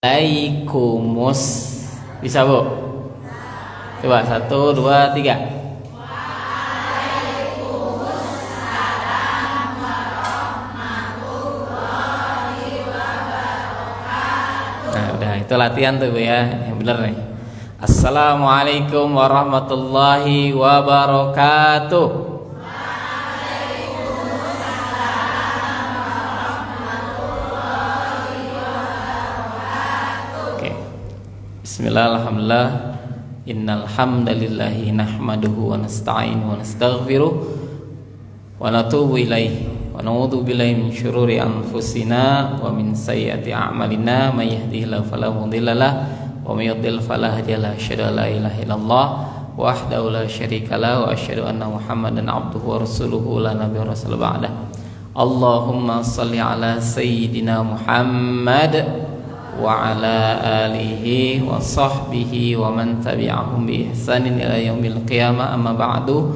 Waalaikumsalam. Bisa Bu? Coba 1, 2, 3. Nah udah itu latihan tuh Bu ya. Yang bener nih. Assalamualaikum warahmatullahi wabarakatuh. Bismillah, alhamdulillah, innal hamdalillahi nahmaduhu wa nasta'inuhu wa nastaghfiruh wa natubu ilaihi wa na'udzu billahi min syururi anfusina wa min sayyiati a'malina may yahdihillahu fala mudilla lahu wa may yudlil fala hadiya lahu asyhadu an la ilaha illallah wahdahu la syarika lahu wa asyhadu anna muhammadan abduhu wa rasuluhu la nabiyya rasul ba'da. Allahumma shalli ala sayyidina Muhammad wa ala alihi wa sahbihi wa man tabi'ahum bi ihsanin ila yaumil qiyamah, amma ba'du.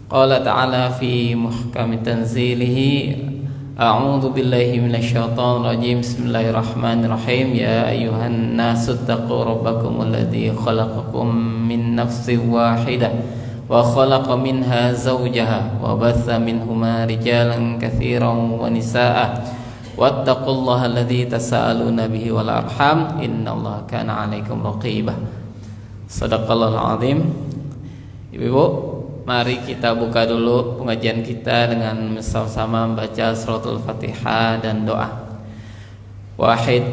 Qala ta'ala fi muhkami tanzilihi, a'udzu billahi minasyaitonir rajim, bismillahirrahmanirrahim. Ya ayyuhan nasu taqu rabbakum alladzi khalaqakum min nafsin wahidah wa khalaqa minha zawjaha wa batha minhuma rijalan katsiran wa nisaa'a wattaqullaha alladzi tasaaluna bihi wal arham innallaha kana 'alaikum raqibah. Shadaqallahul azim. Ibu-ibu, mari kita buka dulu pengajian kita dengan bersama-sama membaca suratul Fatihah dan doa. Wahid,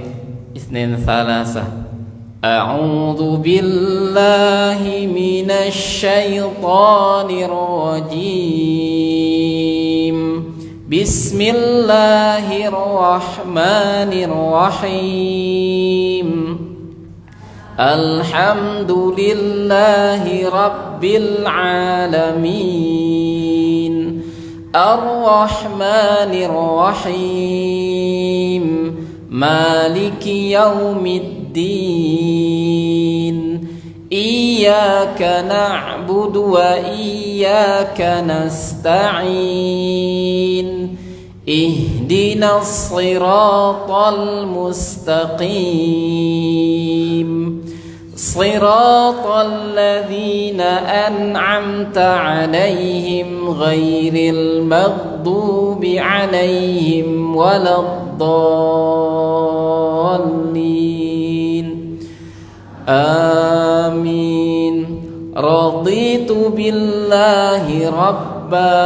isnin, tsalatsa. A'udzu billahi minasy syaithanir rajim. Bismillahirrahmanirrahim. Alhamdulillahi rabbil alamin. Ar-Rahmanir-Rahim. Maliki yaumiddin. Iyyaka na'budu wa iyyaka nasta'in. Ihdinas siratal mustaqim. Siratal ladzina an'amta 'alaihim ghairil maghdubi 'alaihim waladdallin. Amin. Raditu billahi rabba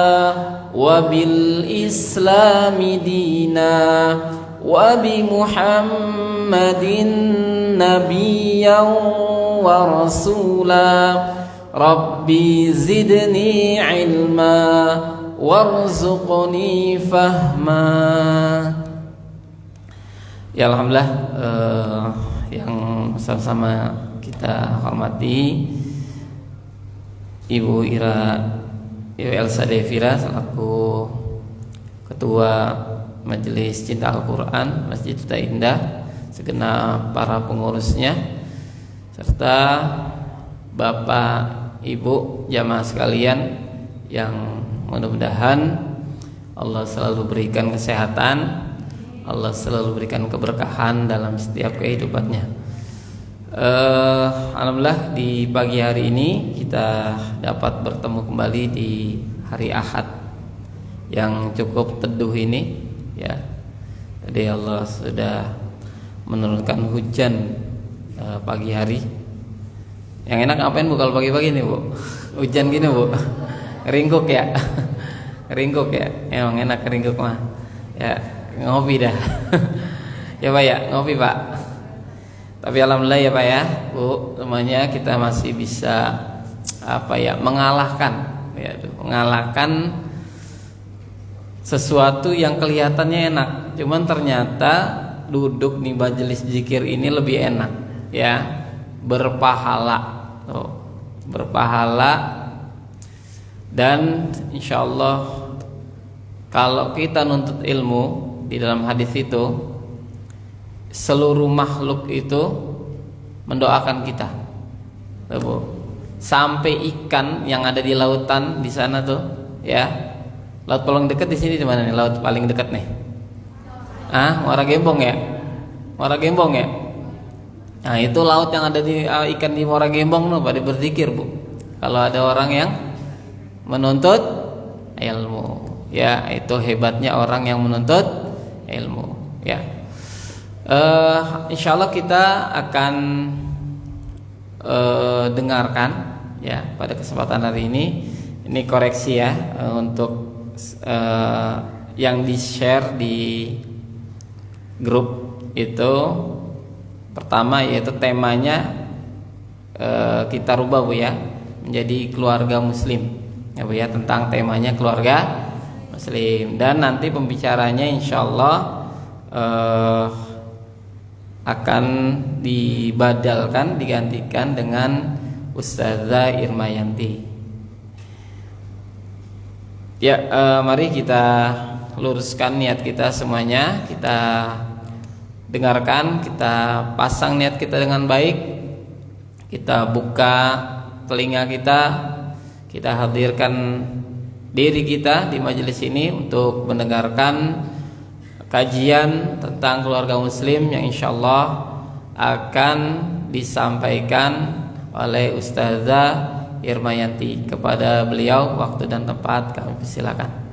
wa bil islami dina wa bi Muhammadin nabiyyan wa rasula. Rabbi zidni ilma warzuqni fahma. Ya alhamdulillah, yang sama-sama kita hormati Ibu Elsa Devira selaku Ketua Majelis Cinta Al-Quran Masjid Duta Indah, segenap para pengurusnya, serta Bapak Ibu jamaah sekalian yang mudah-mudahan Allah selalu berikan kesehatan, Allah selalu berikan keberkahan dalam setiap kehidupannya. Alhamdulillah di pagi hari ini kita dapat bertemu kembali di hari Ahad yang cukup teduh ini ya. Tadi Allah sudah menurunkan hujan pagi hari. Yang enak ngapain Bu kalau pagi-pagi nih Bu? Hujan gini Bu. Ringkuk ya. Ringkuk ya. Emang enak ringkuk mah. Ya, ngopi dah. Ya Pak ya, ngopi Pak. Tapi alhamdulillah ya Pak ya, Bu, semuanya kita masih bisa mengalahkan sesuatu yang kelihatannya enak, cuman ternyata duduk di majelis zikir ini lebih enak ya, berpahala. Berpahala, dan insyaallah kalau kita nuntut ilmu di dalam hadis itu, seluruh makhluk itu mendoakan kita, sampai ikan yang ada di lautan di sana tuh, ya, laut paling dekat di sini di mana nih? Laut paling dekat nih? Muara Gembong ya, Muara Gembong ya. Nah, itu laut yang ada di ikan di Muara Gembong tuh pada berzikir, Bu. Kalau ada orang yang menuntut ilmu, ya itu hebatnya orang yang menuntut ilmu, ya. Insya Allah kita akan dengarkan ya pada kesempatan hari ini. Ini koreksi ya untuk yang di-share di grup itu. Pertama yaitu temanya kita rubah, Bu ya, menjadi keluarga muslim ya, Bu ya, tentang temanya keluarga muslim. Dan nanti pembicaranya insya Allah akan dibadalkan, digantikan dengan Ustazah Irmayanti. Ya, mari kita luruskan niat kita semuanya. Kita dengarkan, kita pasang niat kita dengan baik. Kita buka telinga kita hadirkan diri kita di majelis ini untuk mendengarkan kajian tentang keluarga muslim yang insyaallah akan disampaikan oleh Ustazah Irmayanti. Kepada beliau waktu dan tempat kami persilakan.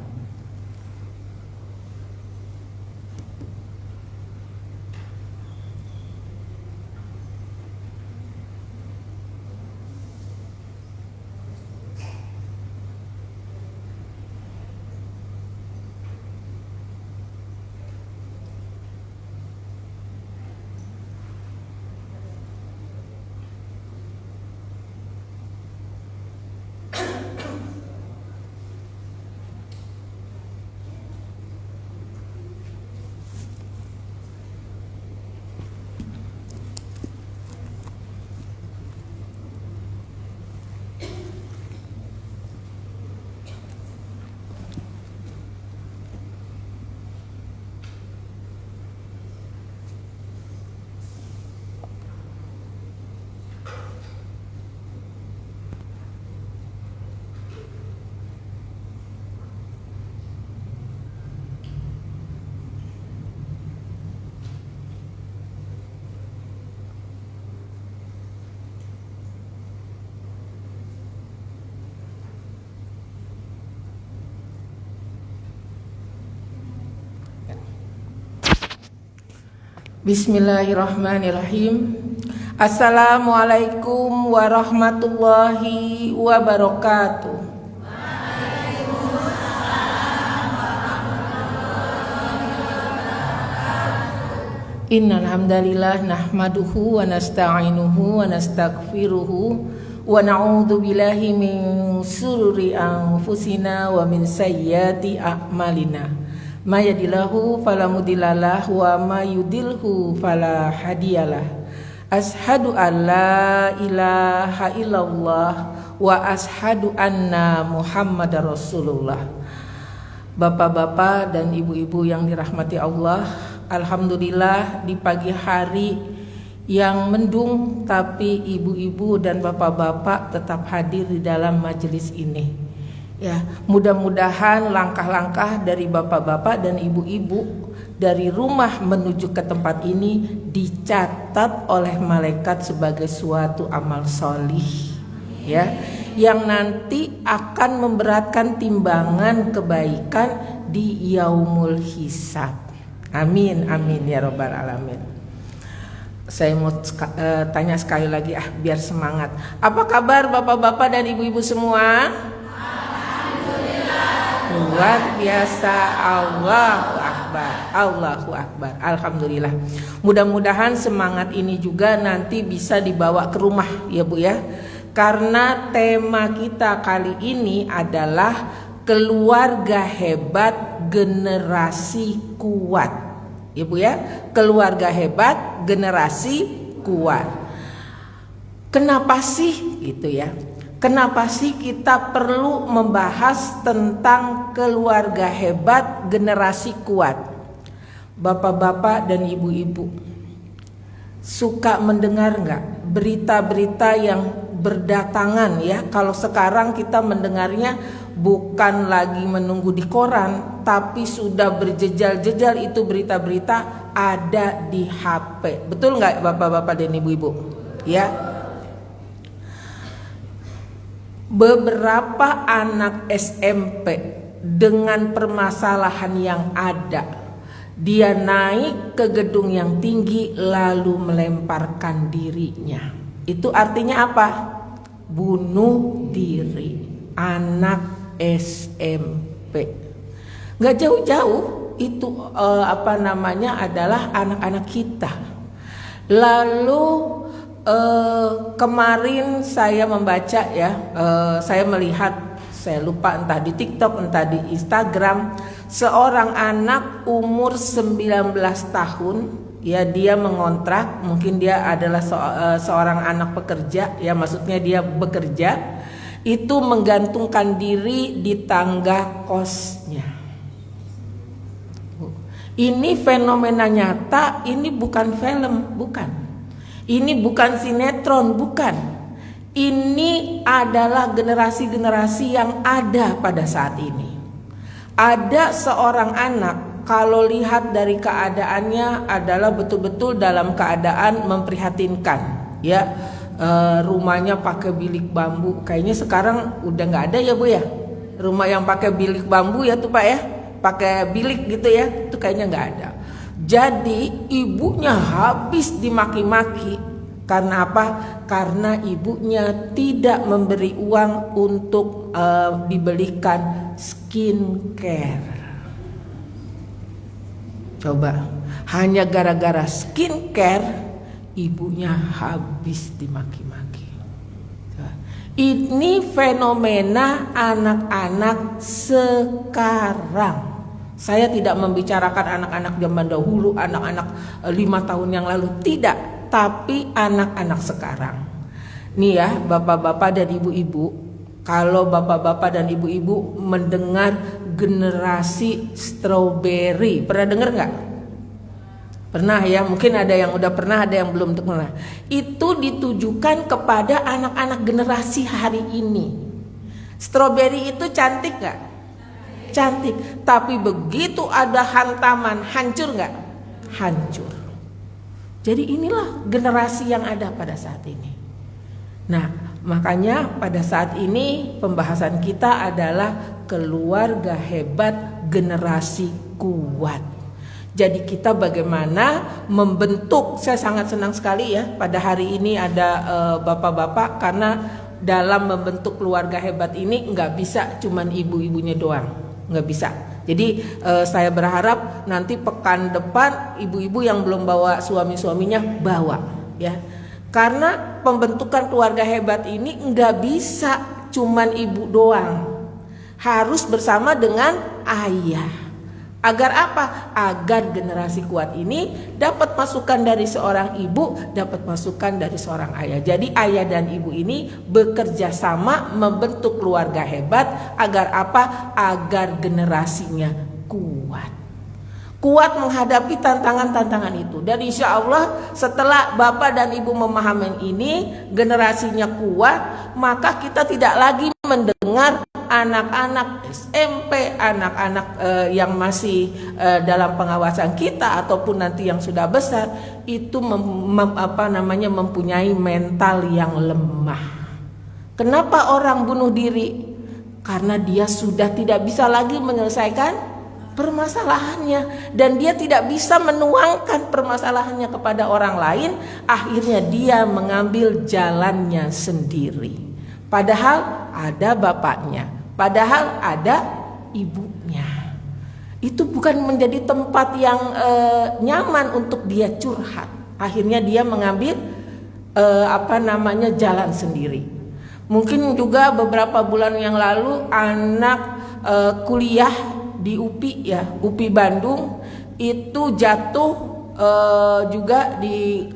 Bismillahirrahmanirrahim. Assalamualaikum warahmatullahi wabarakatuh. Innal hamdalillah nahmaduhu wa nasta'inuhu wa nastaghfiruhu wa na'udzu billahi min shururi anfusina wa min sayyiati a'malina. Ma yadillahu fala mudhillalah wa ma yudhilhu fala hadiyalah. Ashhadu an la ilaha illallah wa ashhadu anna Muhammadar Rasulullah. Bapak-bapak dan ibu-ibu yang dirahmati Allah, alhamdulillah di pagi hari yang mendung tapi ibu-ibu dan bapak-bapak tetap hadir di dalam majelis ini. Ya, mudah-mudahan langkah-langkah dari bapak-bapak dan ibu-ibu dari rumah menuju ke tempat ini dicatat oleh malaikat sebagai suatu amal solih, ya, yang nanti akan memberatkan timbangan kebaikan di yaumul hisab. Amin, amin ya robbal alamin. Saya mau tanya sekali lagi biar semangat. Apa kabar bapak-bapak dan ibu-ibu semua? Luar biasa, Allahu Akbar, Allahu Akbar, alhamdulillah. Mudah-mudahan semangat ini juga nanti bisa dibawa ke rumah ya Bu ya. Karena tema kita kali ini adalah keluarga hebat generasi kuat. Ya Bu ya, keluarga hebat generasi kuat. Kenapa sih gitu ya? Kenapa sih kita perlu membahas tentang keluarga hebat generasi kuat? Bapak-bapak dan ibu-ibu, suka mendengar nggak berita-berita yang berdatangan ya? Kalau sekarang kita mendengarnya bukan lagi menunggu di koran, tapi sudah berjejal-jejal itu berita-berita ada di HP. Betul nggak bapak-bapak dan ibu-ibu? Ya. Beberapa anak SMP dengan permasalahan yang ada, dia naik ke gedung yang tinggi lalu melemparkan dirinya. Itu artinya apa? Bunuh diri. Anak SMP. Gak jauh-jauh itu adalah anak-anak kita. Lalu kemarin saya membaca ya, saya melihat, saya lupa entah di TikTok entah di Instagram, seorang anak umur 19 tahun ya, dia mengontrak, mungkin dia adalah seorang anak pekerja ya, maksudnya dia bekerja, itu menggantungkan diri di tangga kosnya. Ini fenomena nyata, ini bukan film, bukan. Ini bukan sinetron, bukan. Ini adalah generasi-generasi yang ada pada saat ini. Ada seorang anak, kalau lihat dari keadaannya adalah betul-betul dalam keadaan memprihatinkan, ya. Rumahnya pakai bilik bambu. Kayaknya sekarang udah nggak ada ya Bu ya, rumah yang pakai bilik bambu ya tuh Pak ya, pakai bilik gitu ya, itu kayaknya nggak ada. Jadi ibunya habis dimaki-maki. Karena apa? Karena ibunya tidak memberi uang untuk dibelikan skincare. Coba, hanya gara-gara skincare ibunya habis dimaki-maki. Ini fenomena anak-anak sekarang. Saya tidak membicarakan anak-anak zaman dahulu, anak-anak 5 tahun yang lalu, tidak. Tapi anak-anak sekarang. Nih ya, bapak-bapak dan ibu-ibu, kalau bapak-bapak dan ibu-ibu mendengar generasi strawberry, pernah dengar nggak? Pernah ya, mungkin ada yang udah pernah, ada yang belum pernah. Itu ditujukan kepada anak-anak generasi hari ini. Strawberry itu cantik gak? Cantik. Tapi begitu ada hantaman, hancur gak? Hancur. Jadi inilah generasi yang ada pada saat ini. Nah, makanya pada saat ini pembahasan kita adalah keluarga hebat, generasi kuat. Jadi kita bagaimana membentuk, saya sangat senang sekali ya pada hari ini ada bapak-bapak, karena dalam membentuk keluarga hebat ini nggak bisa cuman ibu-ibunya doang, nggak bisa. Jadi saya berharap nanti pekan depan ibu-ibu yang belum bawa suami-suaminya bawa ya, karena pembentukan keluarga hebat ini nggak bisa cuman ibu doang, harus bersama dengan ayah. Agar apa? Agar generasi kuat ini dapat masukan dari seorang ibu, dapat masukan dari seorang ayah. Jadi ayah dan ibu ini bekerja sama membentuk keluarga hebat. Agar apa? Agar generasinya kuat. Kuat menghadapi tantangan-tantangan itu. Dan insya Allah setelah bapak dan ibu memahami ini, generasinya kuat, maka kita tidak lagi mendengar anak-anak SMP, anak-anak yang masih dalam pengawasan kita ataupun nanti yang sudah besar itu mempunyai mental yang lemah. Kenapa orang bunuh diri? Karena dia sudah tidak bisa lagi menyelesaikan permasalahannya dan dia tidak bisa menuangkan permasalahannya kepada orang lain. Akhirnya dia mengambil jalannya sendiri. Padahal ada bapaknya, padahal ada ibunya. Itu bukan menjadi tempat yang nyaman untuk dia curhat. Akhirnya dia mengambil jalan sendiri. Mungkin juga beberapa bulan yang lalu anak kuliah di UPI ya, UPI Bandung itu jatuh juga di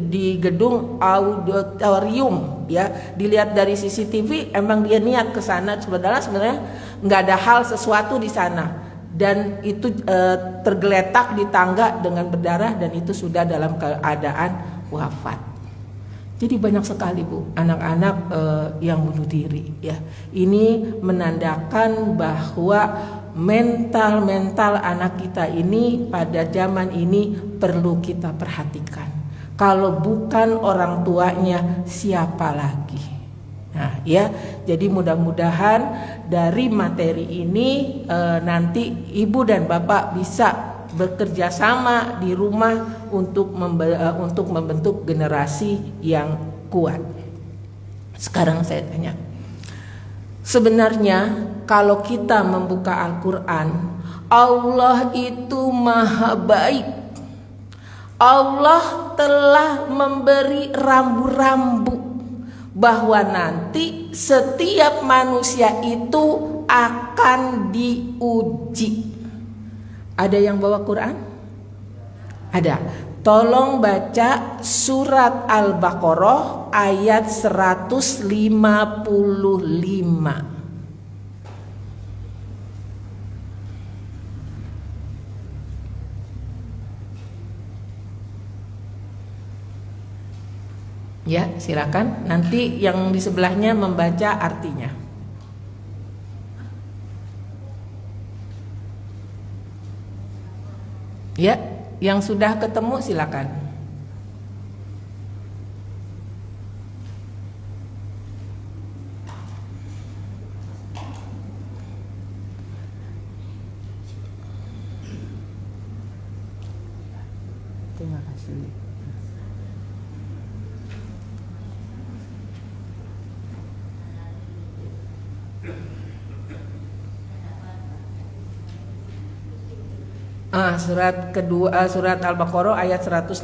di gedung auditorium ya. Dilihat dari CCTV emang dia niat ke sana, sebenarnya nggak ada hal sesuatu di sana, dan itu tergeletak di tangga dengan berdarah dan itu sudah dalam keadaan wafat. Jadi banyak sekali Bu anak-anak yang bunuh diri ya. Ini menandakan bahwa mental anak kita ini pada zaman ini perlu kita perhatikan. Kalau bukan orang tuanya, siapa lagi? Nah ya, jadi mudah-mudahan dari materi ini nanti ibu dan bapak bisa bekerja sama di rumah untuk membentuk generasi yang kuat. Sekarang saya tanya, sebenarnya kalau kita membuka Al-Quran, Allah itu maha baik. Allah telah memberi rambu-rambu bahwa nanti setiap manusia itu akan diuji. Ada yang bawa Quran? Ada. Tolong baca surat Al-Baqarah ayat 155. Ya, silakan. Nanti yang di sebelahnya membaca artinya. Ya, yang sudah ketemu silakan. Terima kasih. Surat kedua, surat Al-Baqarah ayat 155.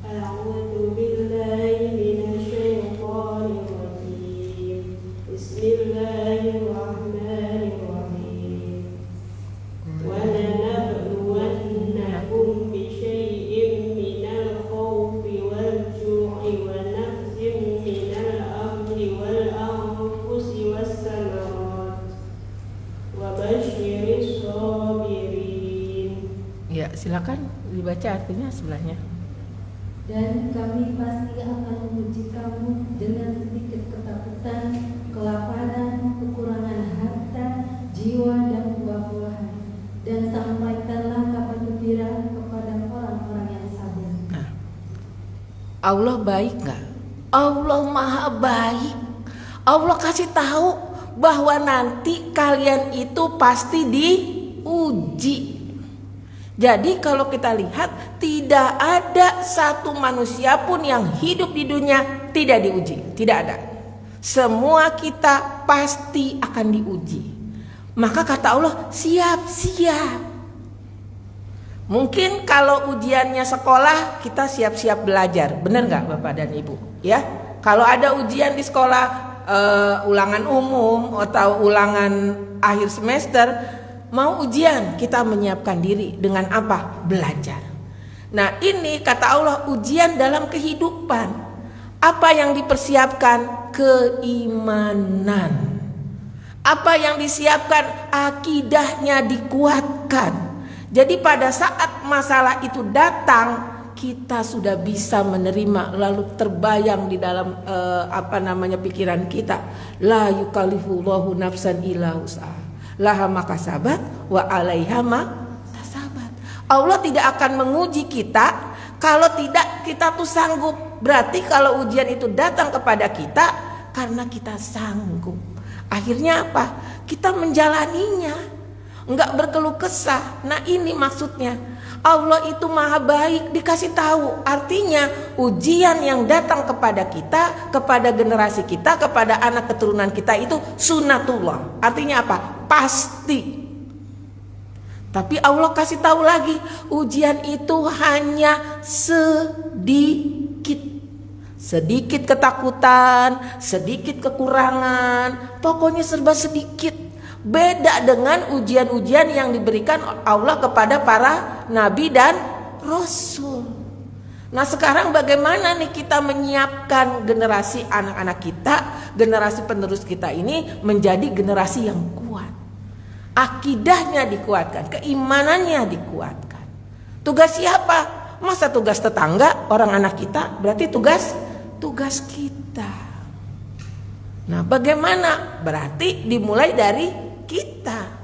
A'udzu billahi minasyaitonir rajim. Bismillahirrahmanirrahim. Wa lanabluwannakum bisyai'in minal khawfi wal ju'i wa nafsin minal amri wal anfusi was samarat wa basyiris sabirin. Ya, silakan dibaca artinya sebelahnya. Dan kami pasti akan menguji kamu dengan sedikit ketakutan, kelaparan, kekurangan harta, jiwa dan buah-buahan. Dan sampaikanlah kabar gembira kepada orang-orang yang sabar. Nah, Allah baik nggak? Allah maha baik. Allah kasih tahu bahwa nanti kalian itu pasti diuji. Jadi kalau kita lihat, tidak ada satu manusia pun yang hidup di dunia tidak diuji. Tidak ada. Semua kita pasti akan diuji. Maka kata Allah, siap-siap. Mungkin kalau ujiannya sekolah, kita siap-siap belajar. Benar nggak Bapak dan Ibu? Ya, kalau ada ujian di sekolah, ulangan umum atau ulangan akhir semester, mau ujian, kita menyiapkan diri dengan apa? Belajar. Nah ini kata Allah ujian dalam kehidupan. Apa yang dipersiapkan? Keimanan. Apa yang disiapkan? Akidahnya dikuatkan. Jadi pada saat masalah itu datang, kita sudah bisa menerima, lalu terbayang di dalam pikiran kita, la yukallifullahu nafsan illa wus'aha. Laha makasabat wa alaiha maktasabat. Allah tidak akan menguji kita kalau tidak kita tuh sanggup. Berarti kalau ujian itu datang kepada kita karena kita sanggup. Akhirnya apa? Kita menjalaninya, enggak berkeluh kesah. Nah ini maksudnya Allah itu maha baik, dikasih tahu. Artinya ujian yang datang kepada kita, kepada generasi kita, kepada anak keturunan kita itu sunnatullah. Artinya apa? Pasti. Tapi Allah kasih tahu lagi, ujian itu hanya sedikit. Sedikit ketakutan, sedikit kekurangan, pokoknya serba sedikit. Beda dengan ujian-ujian yang diberikan Allah kepada para nabi dan rasul. Nah sekarang bagaimana nih kita menyiapkan generasi anak-anak kita, generasi penerus kita ini menjadi generasi yang kuat. Akidahnya dikuatkan, keimanannya dikuatkan. Tugas siapa? Masa tugas tetangga orang anak kita, berarti tugas kita. Nah, bagaimana? Berarti dimulai dari kita.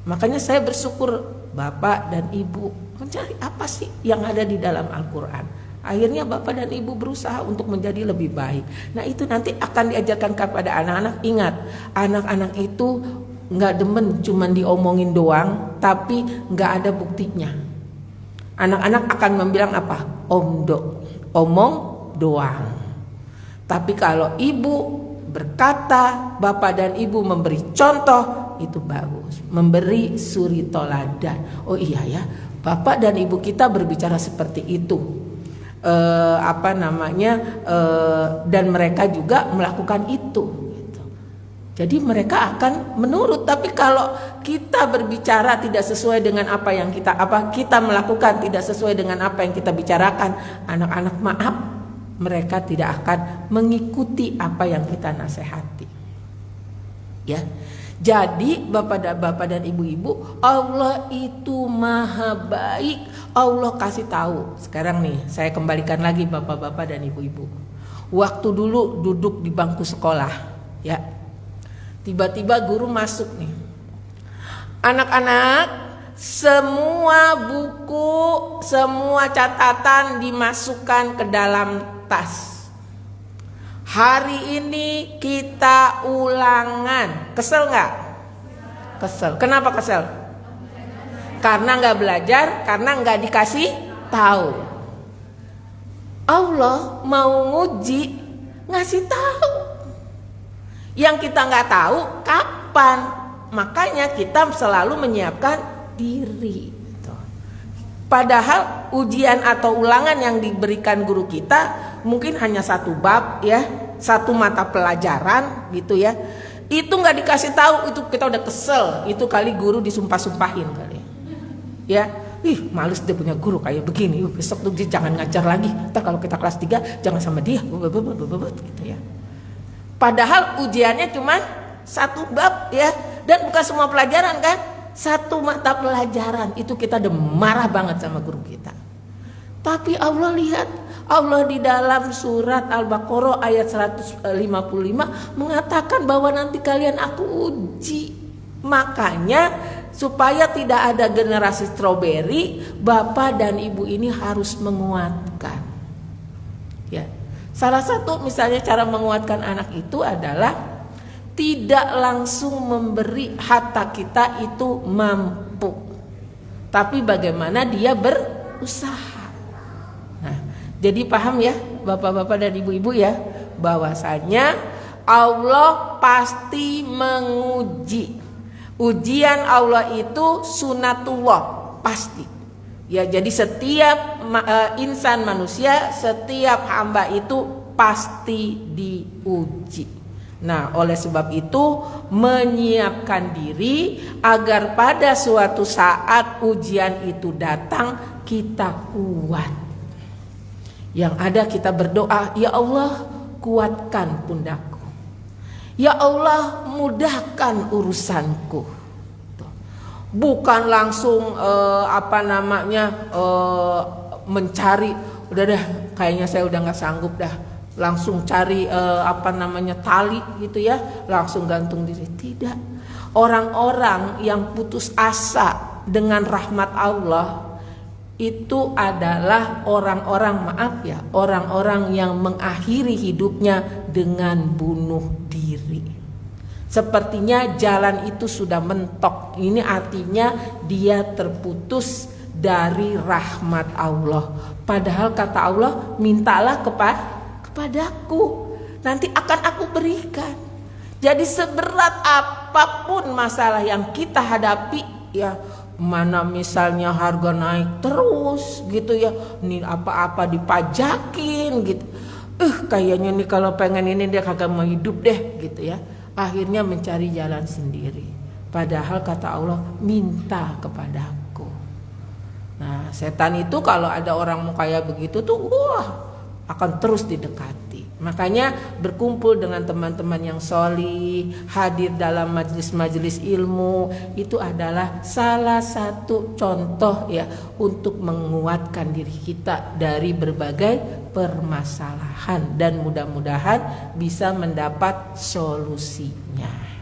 Makanya saya bersyukur Bapak dan Ibu mencari apa sih yang ada di dalam Al-Quran. Akhirnya Bapak dan Ibu berusaha untuk menjadi lebih baik. Nah, itu nanti akan diajarkan kepada anak-anak. Ingat, anak-anak itu gak demen cuman diomongin doang, tapi gak ada buktinya. Anak-anak akan membilang apa? Omong doang. Tapi kalau ibu berkata, bapak dan ibu memberi contoh, itu bagus. Memberi suri toladan. Oh iya ya, bapak dan ibu kita berbicara seperti itu. Dan mereka juga melakukan itu. Gitu. Jadi mereka akan menurut. Tapi kalau kita berbicara tidak sesuai dengan apa yang kita melakukan tidak sesuai dengan apa yang kita bicarakan, anak-anak maaf, mereka tidak akan mengikuti apa yang kita nasihati. Ya. Jadi bapak dan ibu-ibu, Allah itu maha baik. Allah kasih tahu. Sekarang nih saya kembalikan lagi bapak-bapak dan ibu-ibu. Waktu dulu duduk di bangku sekolah, ya. Tiba-tiba guru masuk nih. Anak-anak, semua buku, semua catatan dimasukkan ke dalam tas. Hari ini kita ulangan. Kesel nggak? Kesel. Kenapa kesel? Karena nggak belajar, karena nggak dikasih tahu. Allah mau nguji, ngasih tahu. Yang kita nggak tahu kapan. Makanya kita selalu menyiapkan diri. Padahal ujian atau ulangan yang diberikan guru kita mungkin hanya satu bab, ya, satu mata pelajaran gitu ya. Itu nggak dikasih tahu, itu kita udah kesel. Itu kali guru disumpah-sumpahin kali. Ya, males dia punya guru kayak begini. Besok tuh dia jangan ngajar lagi. Ntar kalau kita kelas 3 jangan sama dia. Gitu ya. Padahal ujiannya cuma satu bab ya, dan bukan semua pelajaran kan. Satu mata pelajaran itu kita udah marah banget sama guru kita. Tapi Allah lihat, Allah di dalam surat Al-Baqarah ayat 155 mengatakan bahwa nanti kalian aku uji. Makanya supaya tidak ada generasi stroberi, bapak dan ibu ini harus menguatkan. Ya. Salah satu misalnya cara menguatkan anak itu adalah tidak langsung memberi harta kita itu mampu, tapi bagaimana dia berusaha. Nah, jadi paham ya bapak-bapak dan ibu-ibu ya, bahwasanya Allah pasti menguji. Ujian Allah itu sunatullah, pasti. Ya, jadi setiap insan manusia, setiap hamba itu pasti diuji. Nah, oleh sebab itu menyiapkan diri agar pada suatu saat ujian itu datang kita kuat. Yang ada kita berdoa, ya Allah kuatkan pundakku. Ya Allah mudahkan urusanku. Bukan langsung mencari, udah dah kayaknya saya udah nggak sanggup dah. Langsung cari tali gitu ya, langsung gantung diri. Tidak. Orang-orang yang putus asa dengan rahmat Allah itu adalah orang-orang yang mengakhiri hidupnya dengan bunuh diri. Sepertinya jalan itu sudah mentok. Ini artinya dia terputus dari rahmat Allah. Padahal kata Allah, mintalah kepadaku, nanti akan aku berikan. Jadi seberat apapun masalah yang kita hadapi, ya, mana misalnya harga naik terus gitu ya, nih apa-apa dipajakin gitu. Kayaknya nih kalau pengen ini dia kagak mau hidup deh gitu ya. Akhirnya mencari jalan sendiri. Padahal kata Allah, minta kepadaku. Nah, setan itu kalau ada orang mau kayak begitu tuh, akan terus didekati. Makanya berkumpul dengan teman-teman yang solih, hadir dalam majelis-majelis ilmu, itu adalah salah satu contoh ya untuk menguatkan diri kita dari berbagai permasalahan, dan mudah-mudahan bisa mendapat solusinya.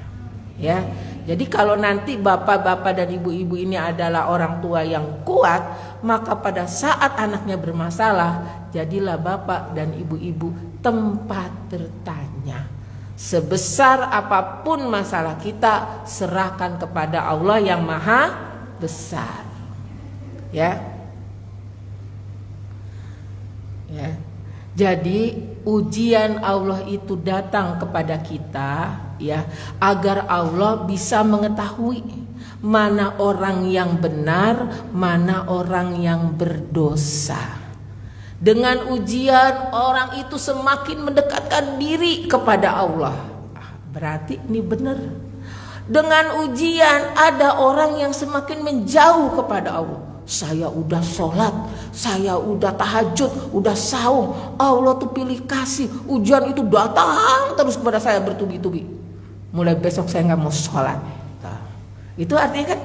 Ya, jadi kalau nanti bapak-bapak dan ibu-ibu ini adalah orang tua yang kuat, maka pada saat anaknya bermasalah, jadilah bapak dan ibu-ibu tempat bertanya. Sebesar apapun masalah kita, serahkan kepada Allah yang maha besar. Ya. Ya. Jadi ujian Allah itu datang kepada kita ya, agar Allah bisa mengetahui mana orang yang benar, mana orang yang berdosa. Dengan ujian orang itu semakin mendekatkan diri kepada Allah. Berarti ini benar. Dengan ujian ada orang yang semakin menjauh kepada Allah. Saya udah sholat, saya udah tahajud, udah saum, Allah tuh pilih kasih, ujian itu datang terus kepada saya bertubi-tubi. Mulai besok saya nggak mau sholat. Nah, itu artinya kan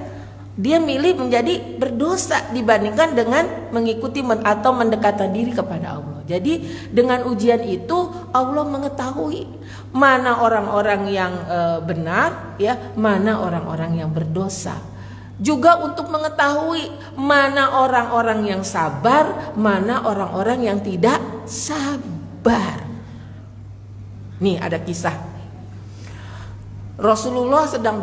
dia milih menjadi berdosa dibandingkan dengan mengikuti atau mendekatkan diri kepada Allah. Jadi dengan ujian itu Allah mengetahui mana orang-orang yang benar, ya, mana orang-orang yang berdosa. Juga untuk mengetahui mana orang-orang yang sabar, mana orang-orang yang tidak sabar. Nih ada kisah. Rasulullah sedang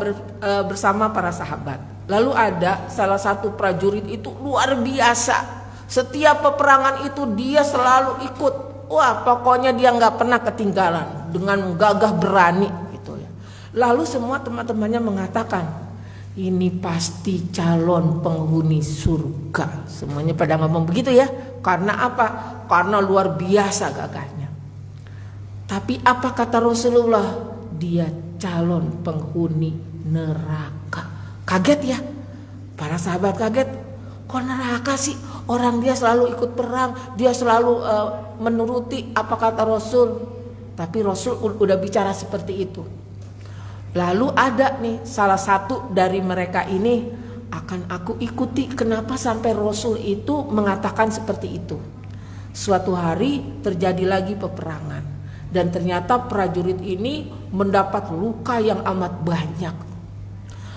bersama para sahabat. Lalu ada salah satu prajurit itu luar biasa. Setiap peperangan itu dia selalu ikut. Wah, pokoknya dia nggak pernah ketinggalan, dengan gagah berani gitu ya. Lalu semua teman-temannya mengatakan, ini pasti calon penghuni surga. Semuanya pada ngomong begitu ya. Karena apa? Karena luar biasa gagahnya. Tapi apa kata Rasulullah? Dia calon penghuni neraka. Kaget ya. Para sahabat kaget. Kok neraka sih? Orang dia selalu ikut perang, dia selalu menuruti apa kata Rasul. Tapi Rasul udah bicara seperti itu. Lalu ada nih salah satu dari mereka ini, akan aku ikuti. Kenapa sampai Rasul itu mengatakan seperti itu? Suatu hari terjadi lagi peperangan, dan ternyata prajurit ini mendapat luka yang amat banyak.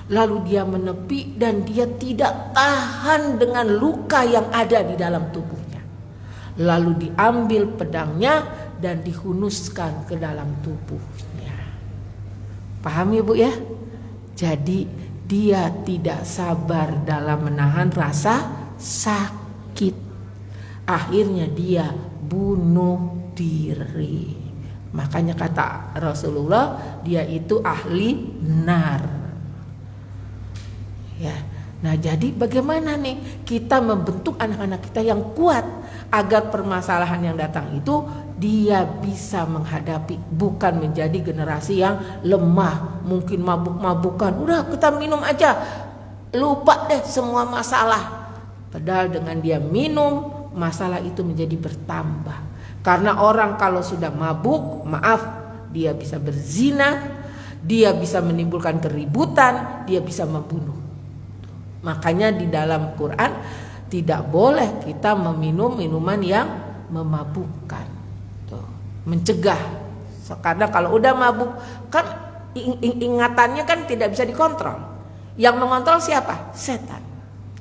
Lalu dia menepi dan dia tidak tahan dengan luka yang ada di dalam tubuhnya. Lalu diambil pedangnya dan dihunuskan ke dalam tubuhnya. Paham ya Bu ya? Jadi dia tidak sabar dalam menahan rasa sakit. Akhirnya dia bunuh diri. Makanya kata Rasulullah, dia itu ahli nar. Ya. Nah, jadi bagaimana nih kita membentuk anak-anak kita yang kuat agar permasalahan yang datang itu dia bisa menghadapi, bukan menjadi generasi yang lemah, mungkin mabuk-mabukan. Udah kita minum aja, lupa deh semua masalah. Padahal dengan dia minum, masalah itu menjadi bertambah. Karena orang kalau sudah mabuk, maaf, dia bisa berzina, dia bisa menimbulkan keributan, dia bisa membunuh. Makanya di dalam Quran tidak boleh kita meminum minuman yang memabukkan. Tuh, mencegah. Karena kalau udah mabuk kan ingatannya kan tidak bisa dikontrol. Yang mengontrol siapa? Setan.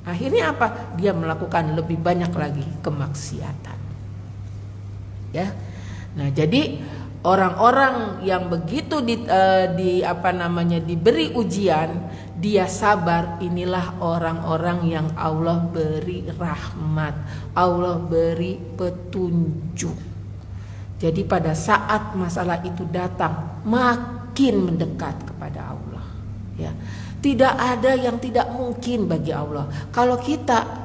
Akhirnya apa? Dia melakukan lebih banyak lagi kemaksiatan. Ya. Nah, jadi orang-orang yang begitu diberi ujian, dia sabar, inilah orang-orang yang Allah beri rahmat, Allah beri petunjuk. Jadi pada saat masalah itu datang, makin mendekat kepada Allah. Ya, tidak ada yang tidak mungkin bagi Allah. Kalau kita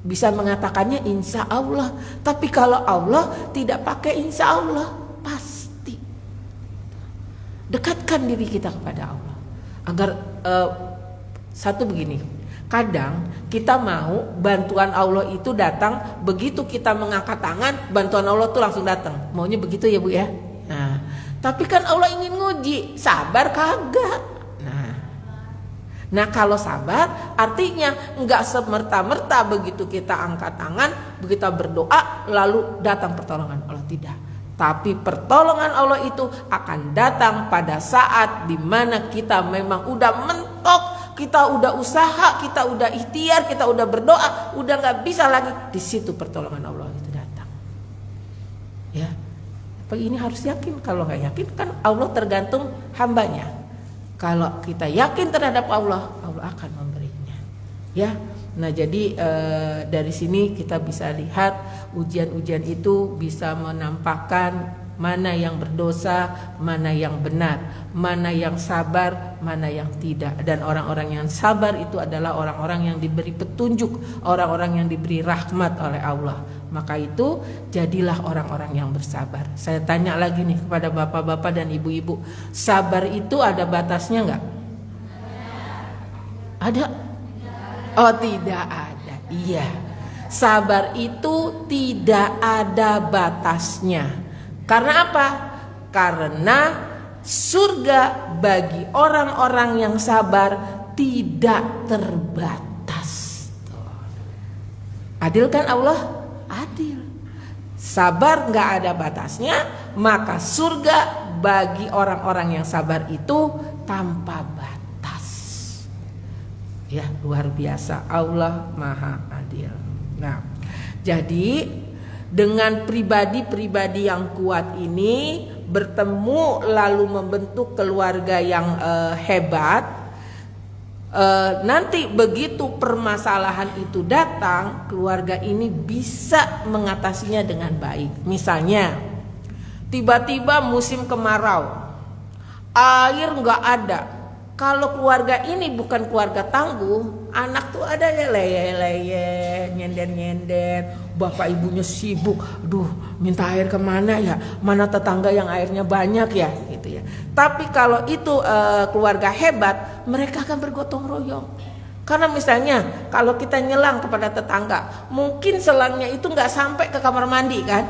bisa mengatakannya insya Allah, tapi kalau Allah tidak pakai insya Allah, pasti. Dekatkan diri kita kepada Allah. Agar satu begini, Kadang kita mau bantuan Allah itu datang, begitu kita mengangkat tangan, bantuan Allah tuh langsung datang. Maunya begitu ya Bu ya. Nah, tapi kan Allah ingin nguji, sabar kagak. Nah kalau sabar artinya enggak semerta-merta begitu kita angkat tangan, begitu kita berdoa lalu datang pertolongan Allah, tidak. Tapi pertolongan Allah itu akan datang pada saat dimana kita memang udah mentok, kita udah usaha, kita udah ikhtiar, kita udah berdoa, udah nggak bisa lagi, di situ pertolongan Allah itu datang. Ya, ini harus yakin. Kalau nggak yakin kan Allah tergantung hambanya. Kalau kita yakin terhadap Allah, Allah akan memberinya. Ya, nah jadi dari sini kita bisa lihat ujian-ujian itu bisa menampakkan mana yang berdosa, mana yang benar, mana yang sabar, mana yang tidak. Dan orang-orang yang sabar itu adalah orang-orang yang diberi petunjuk, orang-orang yang diberi rahmat oleh Allah. Maka itu jadilah orang-orang yang bersabar. Saya tanya lagi nih kepada bapak-bapak dan ibu-ibu, sabar itu ada batasnya enggak? Ada? Oh tidak ada. Iya, sabar itu tidak ada batasnya. Karena apa? Karena surga bagi orang-orang yang sabar tidak terbatas. Adil kan Allah? Adil. Sabar nggak ada batasnya, maka surga bagi orang-orang yang sabar itu tanpa batas. Ya, luar biasa, Allah Maha Adil. Nah, jadi dengan pribadi-pribadi yang kuat ini bertemu lalu membentuk keluarga yang hebat. Nanti begitu permasalahan itu datang, keluarga ini bisa mengatasinya dengan baik. Misalnya tiba-tiba musim kemarau, air nggak ada. Kalau keluarga ini bukan keluarga tangguh, anak tuh ada ya leye-leye, nyender-nyender, bapak ibunya sibuk, aduh minta air kemana ya, mana tetangga yang airnya banyak ya, gitu ya. Tapi kalau itu keluarga hebat, mereka akan bergotong royong. Karena misalnya kalau kita nyelang kepada tetangga, mungkin selangnya itu nggak sampai ke kamar mandi kan,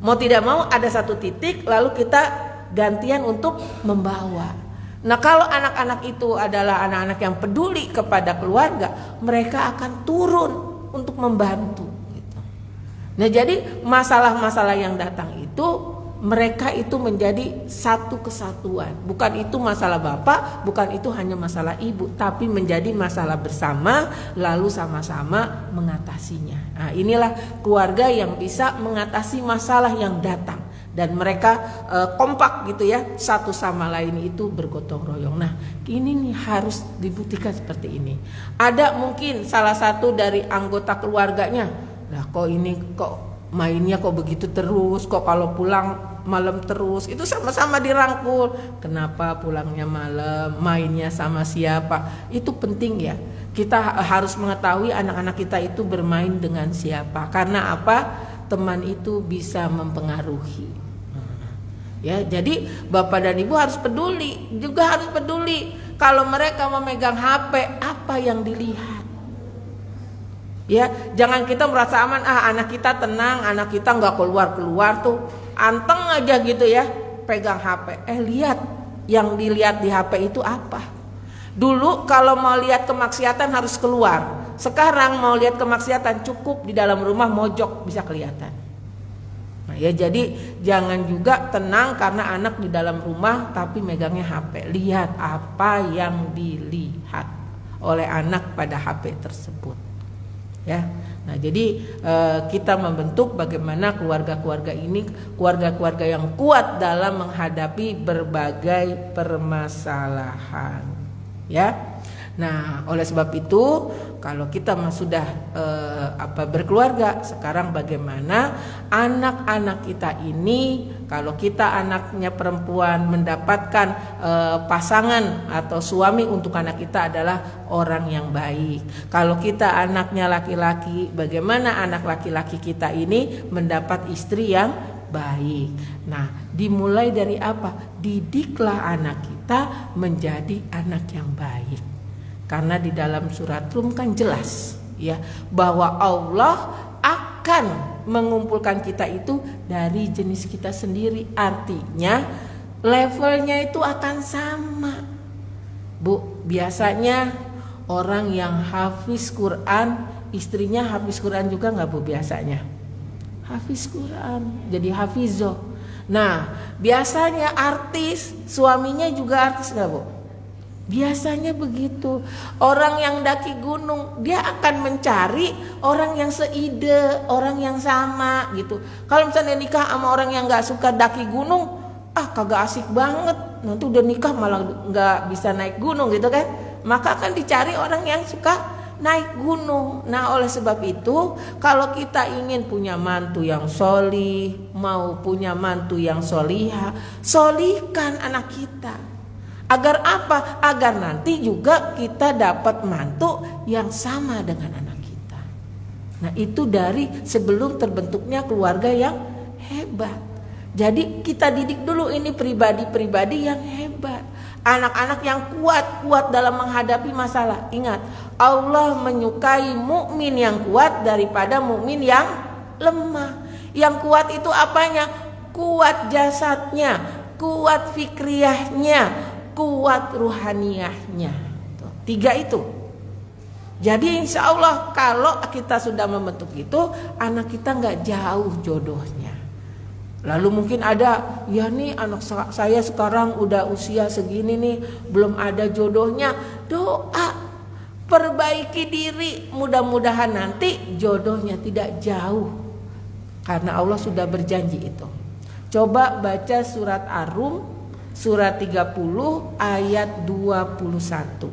mau tidak mau ada satu titik, lalu kita gantian untuk membawa. Nah kalau anak-anak itu adalah anak-anak yang peduli kepada keluarga, mereka akan turun untuk membantu gitu. Nah jadi masalah-masalah yang datang itu, mereka itu menjadi satu kesatuan. Bukan itu masalah bapak, bukan itu hanya masalah ibu, tapi menjadi masalah bersama, lalu sama-sama mengatasinya. Nah inilah keluarga yang bisa mengatasi masalah yang datang. Dan mereka kompak gitu ya, satu sama lain itu bergotong royong. Nah ini nih harus dibuktikan seperti ini. Ada mungkin salah satu dari anggota keluarganya, lah kok ini kok mainnya kok begitu terus, kok kalau pulang malam terus, itu sama-sama dirangkul. Kenapa pulangnya malam, mainnya sama siapa, itu penting ya. Kita harus mengetahui anak-anak kita itu bermain dengan siapa. Karena apa? Teman itu bisa mempengaruhi. Ya, jadi bapak dan ibu harus peduli, juga harus peduli kalau mereka memegang HP, apa yang dilihat. Ya, jangan kita merasa aman, anak kita tenang, anak kita nggak keluar tuh, anteng aja gitu ya, pegang HP. Lihat yang dilihat di HP itu apa. Dulu kalau mau lihat kemaksiatan harus keluar. Sekarang mau lihat kemaksiatan cukup di dalam rumah mojok bisa kelihatan. Nah, ya jadi jangan juga tenang karena anak di dalam rumah tapi megangnya HP. Lihat apa yang dilihat oleh anak pada HP tersebut. Ya. Nah, jadi kita membentuk bagaimana keluarga-keluarga ini keluarga-keluarga yang kuat dalam menghadapi berbagai permasalahan. Ya. Nah, oleh sebab itu kalau kita sudah berkeluarga, sekarang bagaimana anak-anak kita ini, kalau kita anaknya perempuan mendapatkan pasangan atau suami untuk anak kita adalah orang yang baik. Kalau kita anaknya laki-laki, bagaimana anak laki-laki kita ini mendapat istri yang baik. Nah, dimulai dari apa? Didiklah anak kita menjadi anak yang baik. Karena di dalam surat Rum kan jelas ya bahwa Allah akan mengumpulkan kita itu dari jenis kita sendiri. Artinya levelnya itu akan sama. Bu, biasanya orang yang hafiz Quran, istrinya hafiz Quran juga nggak Bu biasanya? Hafiz Quran, jadi hafizoh. Nah, biasanya artis, suaminya juga artis nggak Bu? Biasanya begitu. Orang yang daki gunung, dia akan mencari orang yang seide, orang yang sama gitu. Kalau misalnya nikah sama orang yang nggak suka daki gunung, kagak asik banget. Nanti udah nikah malah nggak bisa naik gunung gitu kan. Maka akan dicari orang yang suka naik gunung. Nah, oleh sebab itu, kalau kita ingin punya mantu yang solih, mau punya mantu yang solihah, solihkan anak kita. Agar apa? Agar nanti juga kita dapat mantu yang sama dengan anak kita. Nah, itu dari sebelum terbentuknya keluarga yang hebat. Jadi kita didik dulu ini pribadi-pribadi yang hebat. Anak-anak yang kuat dalam menghadapi masalah. Ingat, Allah menyukai mukmin yang kuat daripada mukmin yang lemah. Yang kuat itu apanya? Kuat jasadnya, kuat fikriyahnya, kuat ruhaniyahnya. 3 itu. Jadi insya Allah kalau kita sudah membentuk itu, anak kita gak jauh jodohnya. Lalu mungkin ada, ya nih anak saya sekarang udah usia segini nih, belum ada jodohnya. Doa, perbaiki diri, mudah-mudahan nanti jodohnya tidak jauh. Karena Allah sudah berjanji itu. Coba baca surat Ar-Rum surat 30 ayat 21.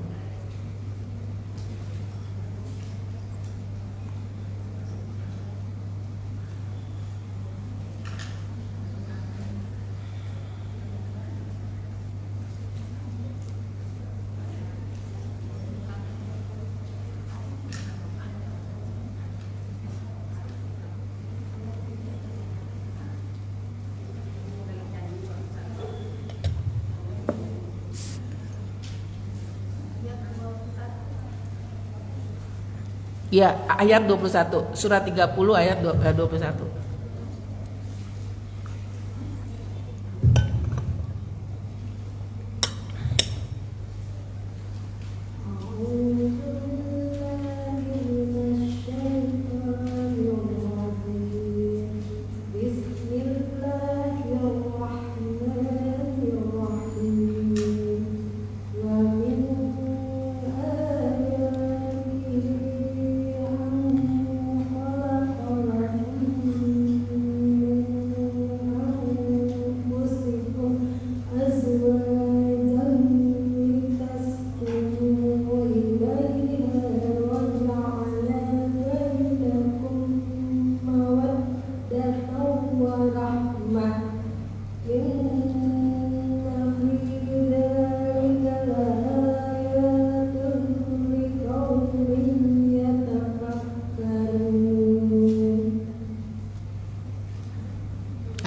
Ya, ayat 21, surat 30 ayat 21.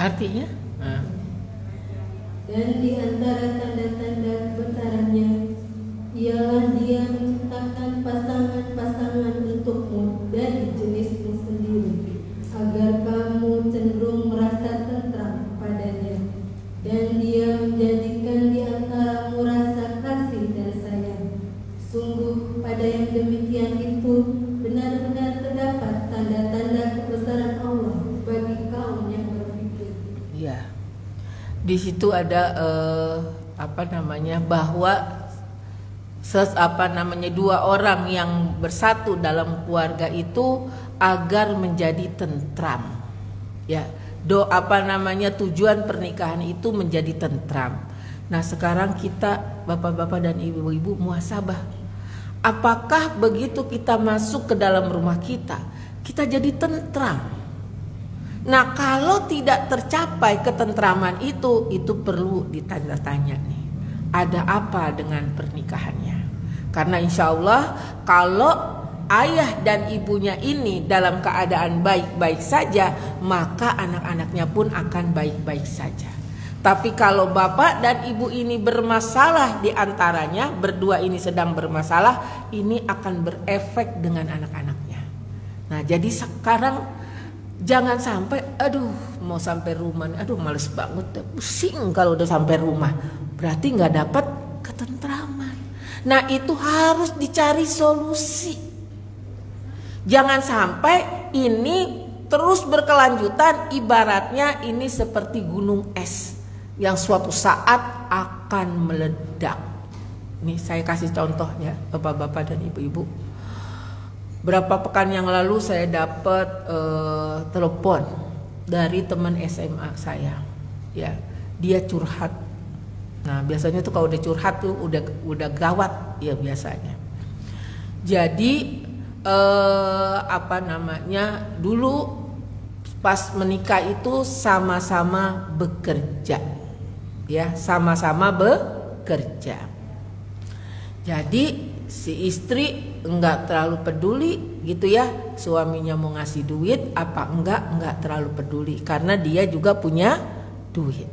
Artinya? Dan di antara tanda-tanda kebesarannya ialah Dia menciptakan pasangan-pasangan untukmu dari jenismu sendiri, agar kamu cenderung merasa tentram padanya. Dan Dia menjadikan di antaramu rasa kasih dan sayang. Sungguh pada yang demikian itu benar-benar terdapat tanda-tanda kebesaran Allah bagi kaum yang berpikir. Ya, di situ ada bahwa dua orang yang bersatu dalam keluarga itu agar menjadi tentram. Ya, tujuan pernikahan itu menjadi tentram. Nah, sekarang kita bapak-bapak dan ibu-ibu muhasabah. Apakah begitu kita masuk ke dalam rumah kita jadi tentram? Nah, kalau tidak tercapai ketentraman itu perlu ditanya-tanya nih. Ada apa dengan pernikahannya? Karena insya Allah kalau ayah dan ibunya ini dalam keadaan baik-baik saja, maka anak-anaknya pun akan baik-baik saja. Tapi kalau bapak dan ibu ini bermasalah di antaranya, berdua ini sedang bermasalah, ini akan berefek dengan anak-anaknya. Nah, jadi sekarang jangan sampai, aduh mau sampai rumah, aduh males banget, pusing kalau udah sampai rumah. Berarti nggak dapat ketentraman. Nah, itu harus dicari solusi. Jangan sampai ini terus berkelanjutan, ibaratnya ini seperti gunung es yang suatu saat akan meledak. Nih saya kasih contoh ya, bapak-bapak dan ibu-ibu. Berapa pekan yang lalu saya dapat telepon dari teman SMA saya. Ya, dia curhat. Nah, biasanya tuh kalau udah curhat tuh udah gawat ya biasanya. Jadi dulu pas menikah itu sama-sama bekerja. Ya, sama-sama bekerja. Jadi si istri enggak terlalu peduli gitu ya, suaminya mau ngasih duit apa enggak terlalu peduli karena dia juga punya duit.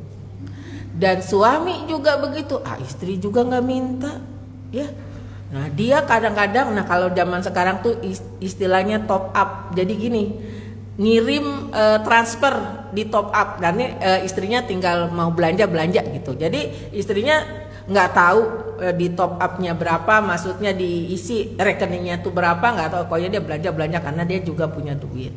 Dan suami juga begitu, istri juga enggak minta, ya. Nah, dia kadang-kadang, kalau zaman sekarang tuh istilahnya top up. Jadi gini, ngirim transfer di top up dan istrinya tinggal mau belanja gitu. Jadi istrinya nggak tahu di top upnya berapa, maksudnya diisi rekeningnya tuh berapa nggak tahu. Pokoknya dia belanja karena dia juga punya duit.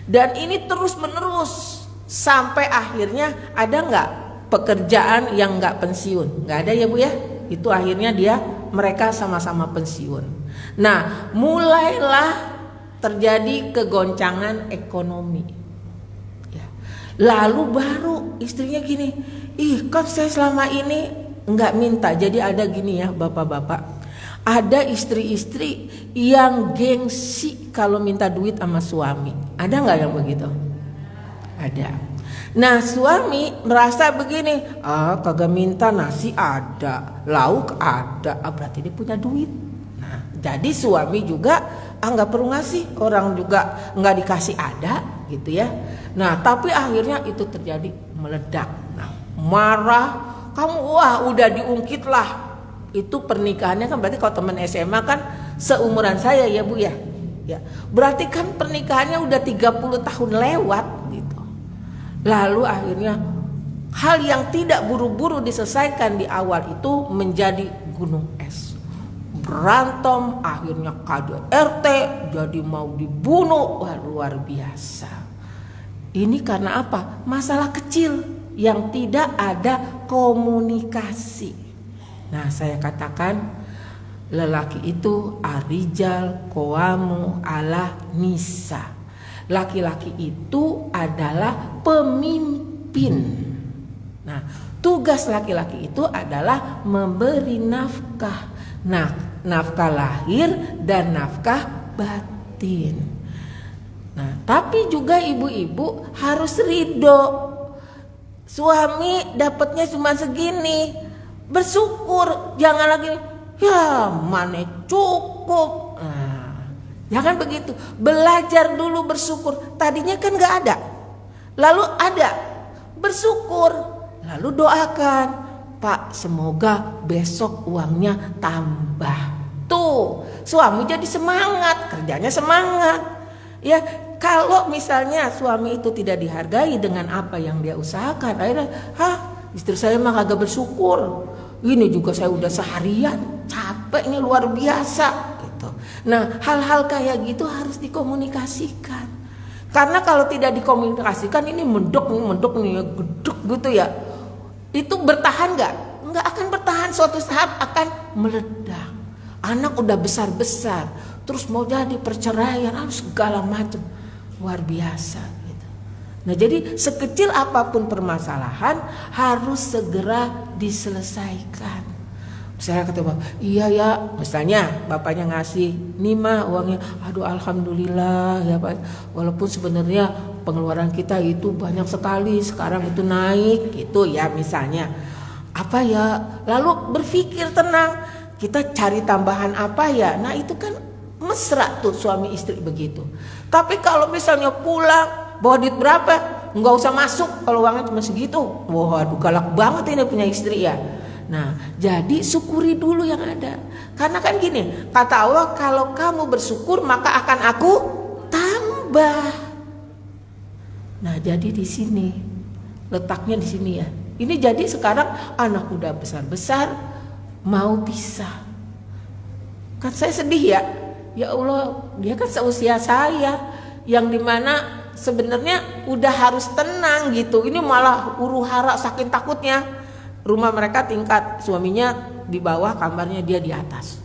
Dan ini terus menerus sampai akhirnya ada nggak pekerjaan yang nggak pensiun? Nggak ada ya Bu ya. Itu akhirnya mereka sama-sama pensiun. Nah, mulailah terjadi kegoncangan ekonomi. Ya. Lalu baru istrinya gini, kan saya selama ini nggak minta. Jadi ada gini ya bapak-bapak, ada istri-istri yang gengsi kalau minta duit sama suami. Ada nggak yang begitu? Ada. Nah, suami merasa begini, kagak minta, nasi ada, lauk ada, berarti dia punya duit. Nah, jadi suami juga nggak perlu ngasih, orang juga nggak dikasih ada gitu ya. Nah, tapi akhirnya itu terjadi meledak. Nah, marah, kamu udah diungkit lah. Itu pernikahannya kan berarti kalau teman SMA kan seumuran saya ya Bu ya. Ya, berarti kan pernikahannya udah 30 tahun lewat gitu. Lalu akhirnya hal yang tidak buru-buru diselesaikan di awal itu menjadi gunung es. Berantem, akhirnya KDRT, jadi mau dibunuh. Wah, luar biasa. Ini karena apa? Masalah kecil yang tidak ada komunikasi. Nah, saya katakan lelaki itu arijal qawamu ala nisa. Laki-laki itu adalah pemimpin. Nah, tugas laki-laki itu adalah memberi nafkah. Nah, nafkah lahir dan nafkah batin. Nah, tapi juga ibu-ibu harus ridho. Suami dapatnya cuma segini, bersyukur. Jangan lagi, ya mana cukup. Nah, jangan begitu. Belajar dulu bersyukur. Tadinya kan gak ada, lalu ada, bersyukur. Lalu doakan, Pak, semoga besok uangnya tambah. Tuh, suami jadi semangat, kerjanya semangat. Ya, kalau misalnya suami itu tidak dihargai dengan apa yang dia usahakan, akhirnya, istri saya mah kagak bersyukur. Ini juga saya udah seharian, capeknya luar biasa. Gitu. Nah, hal-hal kayak gitu harus dikomunikasikan. Karena kalau tidak dikomunikasikan, ini mendok nih, geduk gitu ya. Itu bertahan nggak? Nggak akan bertahan, suatu saat akan meledak. Anak udah besar-besar, terus mau jadi perceraian, segala macam, luar biasa. Gitu. Nah, jadi sekecil apapun permasalahan harus segera diselesaikan. Saya kata bapak, iya ya, misalnya bapaknya ngasih, nih mah uangnya, aduh alhamdulillah ya Pak. Walaupun sebenarnya pengeluaran kita itu banyak sekali, sekarang itu naik gitu ya misalnya. Apa ya, lalu berpikir tenang, kita cari tambahan apa ya. Nah, itu kan mesra tuh suami istri begitu. Tapi kalau misalnya pulang, bawa duit berapa? nggak usah masuk kalau uangnya cuma segitu. Waduh, galak banget ini punya istri ya. Nah, jadi syukuri dulu yang ada. Karena kan gini, kata Allah, kalau kamu bersyukur maka akan aku tambah. Nah, jadi di sini letaknya di sini ya. Ini jadi sekarang anak udah besar-besar mau pisah. Kan saya sedih ya. Ya Allah, dia kan seusia saya, yang dimana sebenarnya udah harus tenang gitu. Ini malah huru hara saking takutnya. Rumah mereka tingkat, suaminya di bawah, kamarnya dia di atas.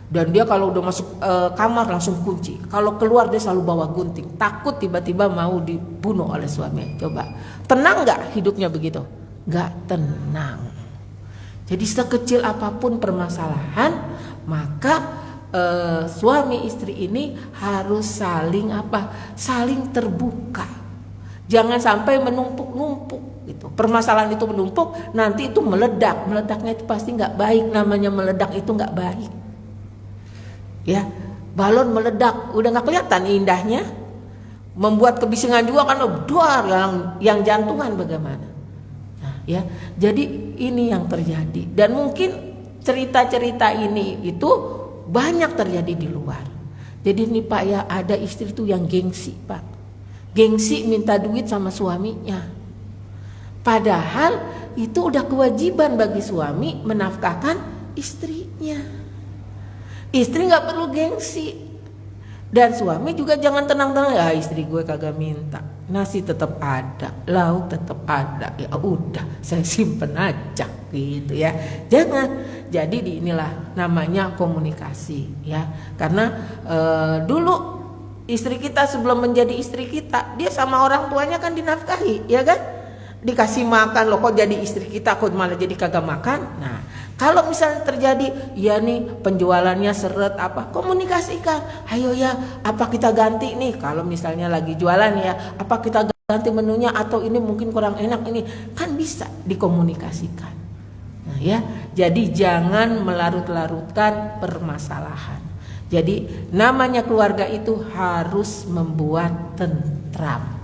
Dan dia kalau udah masuk kamar langsung kunci. Kalau keluar dia selalu bawa gunting. Takut tiba-tiba mau dibunuh oleh suami. Coba, tenang nggak hidupnya begitu? Nggak tenang. Jadi sekecil apapun permasalahan, maka suami istri ini harus saling saling terbuka. Jangan sampai menumpuk-numpuk gitu. Permasalahan itu menumpuk, nanti itu meledak. Meledaknya itu pasti nggak baik. Namanya meledak itu nggak baik. Ya, balon meledak, udah nggak kelihatan indahnya. Membuat kebisingan juga kan, duar, yang jantungan bagaimana? Nah, ya, jadi ini yang terjadi. Dan mungkin cerita-cerita ini itu banyak terjadi di luar. Jadi ini Pak ya, ada istri tuh yang gengsi Pak, gengsi minta duit sama suaminya. Padahal itu udah kewajiban bagi suami menafkahkan istrinya. Istri nggak perlu gengsi. Dan suami juga jangan tenang-tenang, ya istri gue kagak minta, nasi tetap ada, lauk tetap ada, ya udah saya simpen aja gitu ya. Jangan. Jadi inilah namanya komunikasi ya. Karena dulu istri kita sebelum menjadi istri kita, dia sama orang tuanya kan dinafkahi, ya kan? Dikasih makan, loh kok jadi istri kita kok malah jadi kagak makan. Nah, kalau misalnya terjadi ya nih penjualannya seret komunikasikan, ayo ya apa kita ganti nih, kalau misalnya lagi jualan ya apa kita ganti menunya, atau ini mungkin kurang enak, ini kan bisa dikomunikasikan. Nah ya, jadi jangan melarut-larutkan permasalahan. Jadi namanya keluarga itu harus membuat tentram.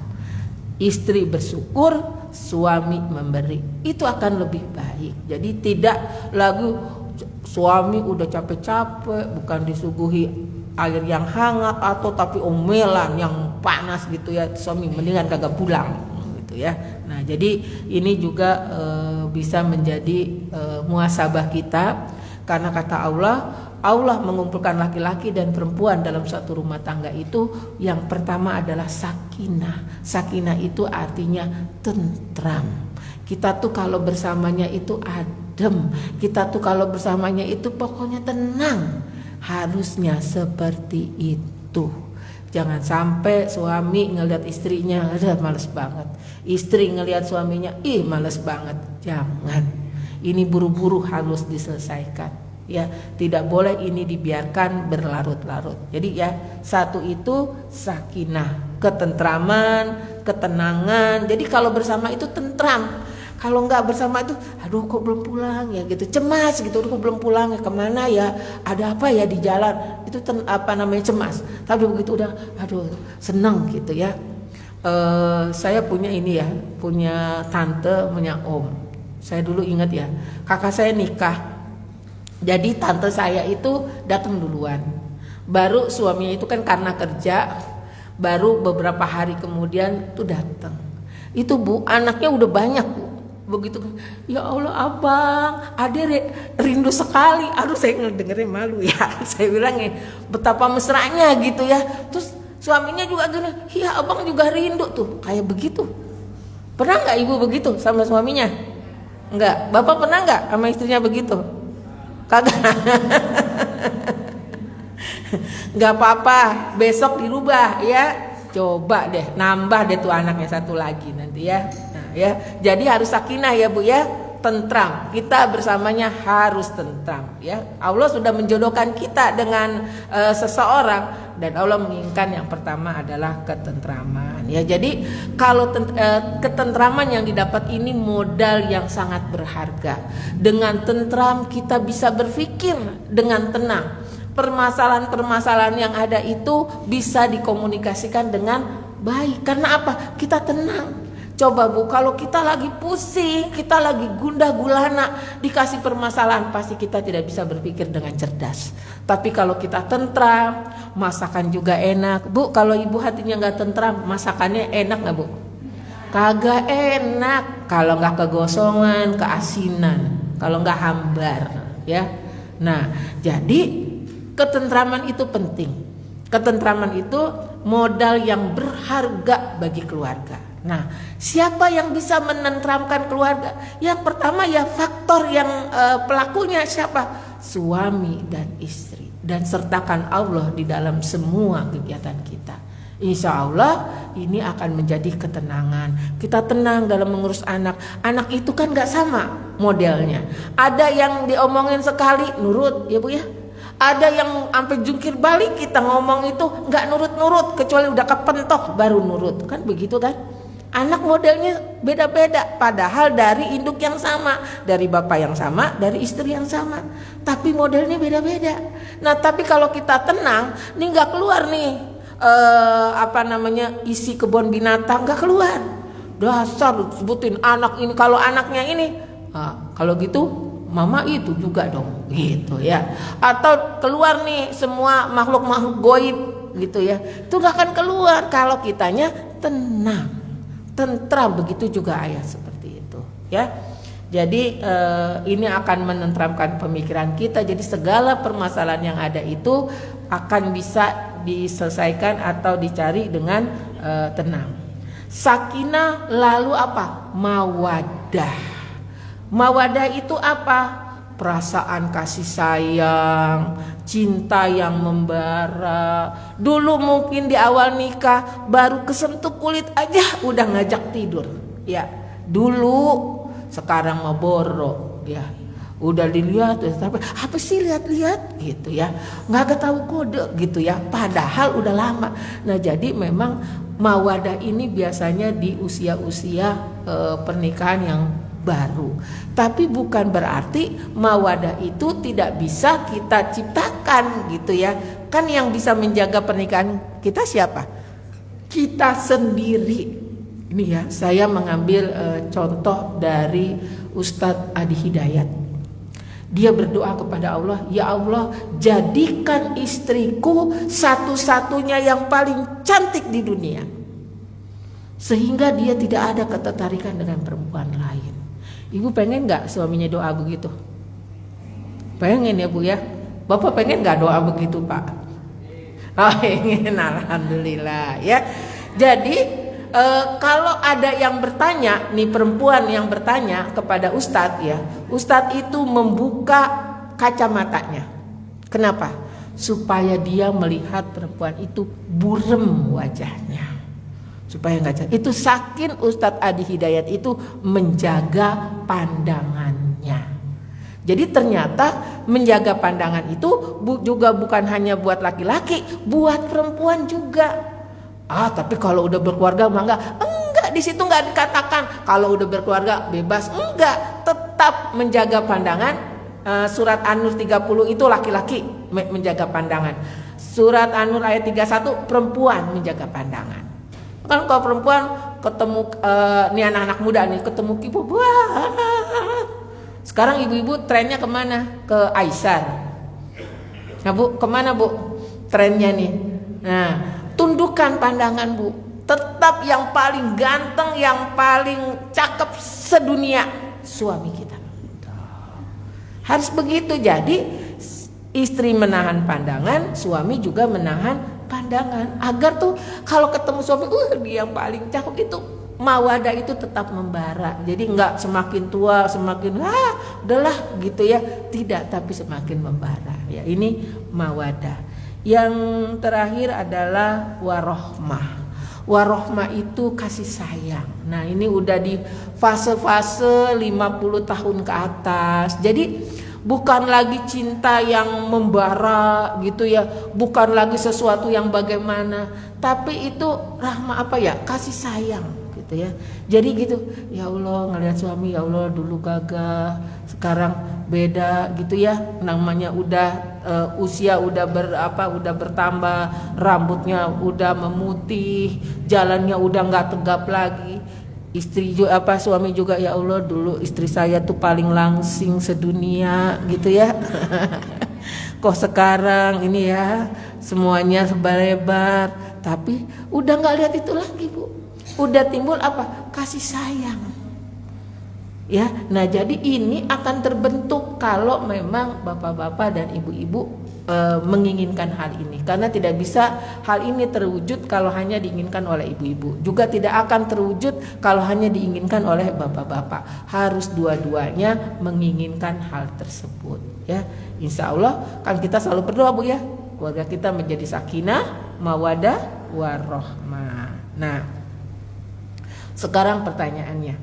Istri bersyukur, suami memberi, itu akan lebih baik. Jadi tidak lagi suami udah capek-capek, bukan disuguhi air yang hangat atau tapi omelan yang panas gitu ya, suami mendingan kagak pulang gitu ya. Nah jadi ini juga bisa menjadi muhasabah kita, karena kata Allah mengumpulkan laki-laki dan perempuan dalam satu rumah tangga itu, yang pertama adalah sakinah. Sakinah itu artinya tentram. Kita tuh kalau bersamanya itu adem. Kita tuh kalau bersamanya itu pokoknya tenang. Harusnya seperti itu. Jangan sampai suami ngelihat istrinya, males banget. Istri ngelihat suaminya, males banget. Jangan. Ini buru-buru harus diselesaikan. Ya, tidak boleh ini dibiarkan berlarut-larut. Jadi ya, satu itu sakinah, ketentraman, ketenangan. Jadi kalau bersama itu tentram. Kalau enggak bersama itu, aduh kok belum pulang ya gitu, cemas gitu, aduh kok belum pulang ya, kemana ya, ada apa ya di jalan, itu cemas. Tapi begitu udah, aduh senang gitu ya. Saya punya ini ya, punya tante, punya om. Saya dulu ingat ya, kakak saya nikah. Jadi tante saya itu datang duluan. Baru suaminya itu kan karena kerja, baru beberapa hari kemudian tuh datang. Itu Bu, anaknya udah banyak Bu. Begitu, ya Allah abang, Ade rindu sekali. Aduh saya ngedengerin malu ya. Saya bilang ya, betapa mesranya gitu ya. Terus suaminya juga gini, iya abang juga rindu tuh. Kayak begitu. Pernah gak ibu begitu sama suaminya? Enggak. Bapak pernah gak sama istrinya begitu? Kagak. Gak apa-apa, besok dirubah ya. Coba deh, nambah deh tuh anaknya satu lagi nanti ya. Nah ya, jadi harus sakinah ya Bu ya, tentram. Kita bersamanya harus tentram ya. Allah sudah menjodohkan kita dengan seseorang, dan Allah menginginkan yang pertama adalah ketentraman ya. Jadi kalau ketentraman yang didapat ini modal yang sangat berharga. Dengan tentram kita bisa berpikir dengan tenang. Permasalahan-permasalahan yang ada itu bisa dikomunikasikan dengan baik. Karena apa? Kita tenang. Coba Bu, kalau kita lagi pusing, kita lagi gundah gulana, dikasih permasalahan, pasti kita tidak bisa berpikir dengan cerdas. Tapi kalau kita tentram, masakan juga enak. Bu, kalau ibu hatinya nggak tentram, masakannya enak nggak Bu? Kagak enak. Kalau nggak kegosongan, keasinan, kalau nggak hambar, ya. Nah, jadi ketentraman itu penting. Ketentraman itu modal yang berharga bagi keluarga. Nah, siapa yang bisa menenteramkan keluarga? Yang pertama ya faktor yang pelakunya siapa? Suami dan istri. Dan sertakan Allah di dalam semua kegiatan kita. Insya Allah ini akan menjadi ketenangan. Kita tenang dalam mengurus anak. Anak itu kan gak sama modelnya. Ada yang diomongin sekali nurut, ya Bu ya. Ada yang sampai jungkir balik, kita ngomong itu gak nurut-nurut, kecuali udah kepentok baru nurut. Kan begitu kan? Anak modelnya beda-beda, padahal dari induk yang sama, dari bapak yang sama, dari istri yang sama, tapi modelnya beda-beda. Nah, tapi kalau kita tenang, nih nggak keluar nih isi kebun binatang nggak keluar. Dasar sebutin anak ini, kalau anaknya ini, kalau gitu mama itu juga dong, gitu ya. Atau keluar nih semua makhluk-makhluk goib, gitu ya. Itu nggak akan keluar kalau kitanya tenang. Tentram, begitu juga ayah seperti itu ya. Jadi ini akan menentramkan pemikiran kita. Jadi segala permasalahan yang ada itu akan bisa diselesaikan atau dicari dengan tenang. Sakinah, lalu apa? Mawadah. Mawadah itu apa? Perasaan kasih sayang, cinta yang membara. Dulu mungkin di awal nikah baru kesentuh kulit aja udah ngajak tidur, ya. Dulu, sekarang mah boro, ya. Udah dilihat, tapi apa sih lihat-lihat gitu ya. Nggak tahu kode gitu ya. Padahal udah lama. Nah, jadi memang mawadah ini biasanya di usia-usia pernikahan yang baru. Tapi bukan berarti mawadah itu tidak bisa kita ciptakan gitu ya. Kan yang bisa menjaga pernikahan kita siapa? Kita sendiri. Ini ya, saya mengambil contoh dari Ustadz Adi Hidayat. Dia berdoa kepada Allah, ya Allah, jadikan istriku satu-satunya yang paling cantik di dunia, sehingga dia tidak ada ketertarikan dengan perempuan lain. Ibu pengen gak suaminya doa begitu? Pengen ya Bu ya? Bapak pengen gak doa begitu Pak? Oh pengen, alhamdulillah ya. Jadi kalau ada yang bertanya, nih perempuan yang bertanya kepada Ustadz ya, Ustadz itu membuka kacamatanya. Kenapa? Supaya dia melihat perempuan itu burem wajahnya, supaya nggak. Itu saking Ustadz Adi Hidayat itu menjaga pandangannya. Jadi ternyata menjaga pandangan itu juga bukan hanya buat laki-laki, buat perempuan juga. Tapi kalau udah berkeluarga mah enggak, di situ nggak dikatakan kalau udah berkeluarga bebas, enggak, tetap menjaga pandangan. Surat An-Nur 30 itu laki-laki menjaga pandangan. Surat An-Nur ayat 31 perempuan menjaga pandangan. Kan kalau perempuan ketemu nih anak-anak muda nih ketemu ibu, sekarang ibu-ibu trennya kemana? Ke Aisar. Nah Bu, kemana Bu trennya nih? Nah, tundukkan pandangan Bu, tetap yang paling ganteng, yang paling cakep sedunia suami kita. Harus begitu. Jadi istri menahan pandangan, suami juga menahan pandangan, agar tuh kalau ketemu suami dia yang paling cakep, itu mawadah itu tetap membara. Jadi nggak semakin tua semakin udahlah gitu ya, tidak, tapi semakin membara ya. Ini mawadah. Yang terakhir adalah warohmah. Warohmah itu kasih sayang. Nah ini udah di fase-fase 50 tahun ke atas. Jadi bukan lagi cinta yang membara gitu ya, bukan lagi sesuatu yang bagaimana, tapi itu rahmah kasih sayang gitu ya. Jadi gitu, ya Allah ngelihat suami, ya Allah dulu gagah, sekarang beda gitu ya. Namanya udah usia udah bertambah, rambutnya udah memutih, jalannya udah nggak tegap lagi. Istri juga suami juga, ya Allah dulu istri saya tuh paling langsing sedunia gitu ya. Kok sekarang ini ya semuanya lebar-lebar, tapi udah nggak lihat itu lagi Bu. Udah timbul kasih sayang. Ya, nah jadi ini akan terbentuk kalau memang bapak-bapak dan ibu-ibu menginginkan hal ini, karena tidak bisa hal ini terwujud kalau hanya diinginkan oleh ibu-ibu, juga tidak akan terwujud kalau hanya diinginkan oleh bapak-bapak. Harus dua-duanya menginginkan hal tersebut ya. Insya Allah kan kita selalu berdoa Bu ya, keluarga kita menjadi sakinah, mawadah, warahmah. Nah sekarang pertanyaannya,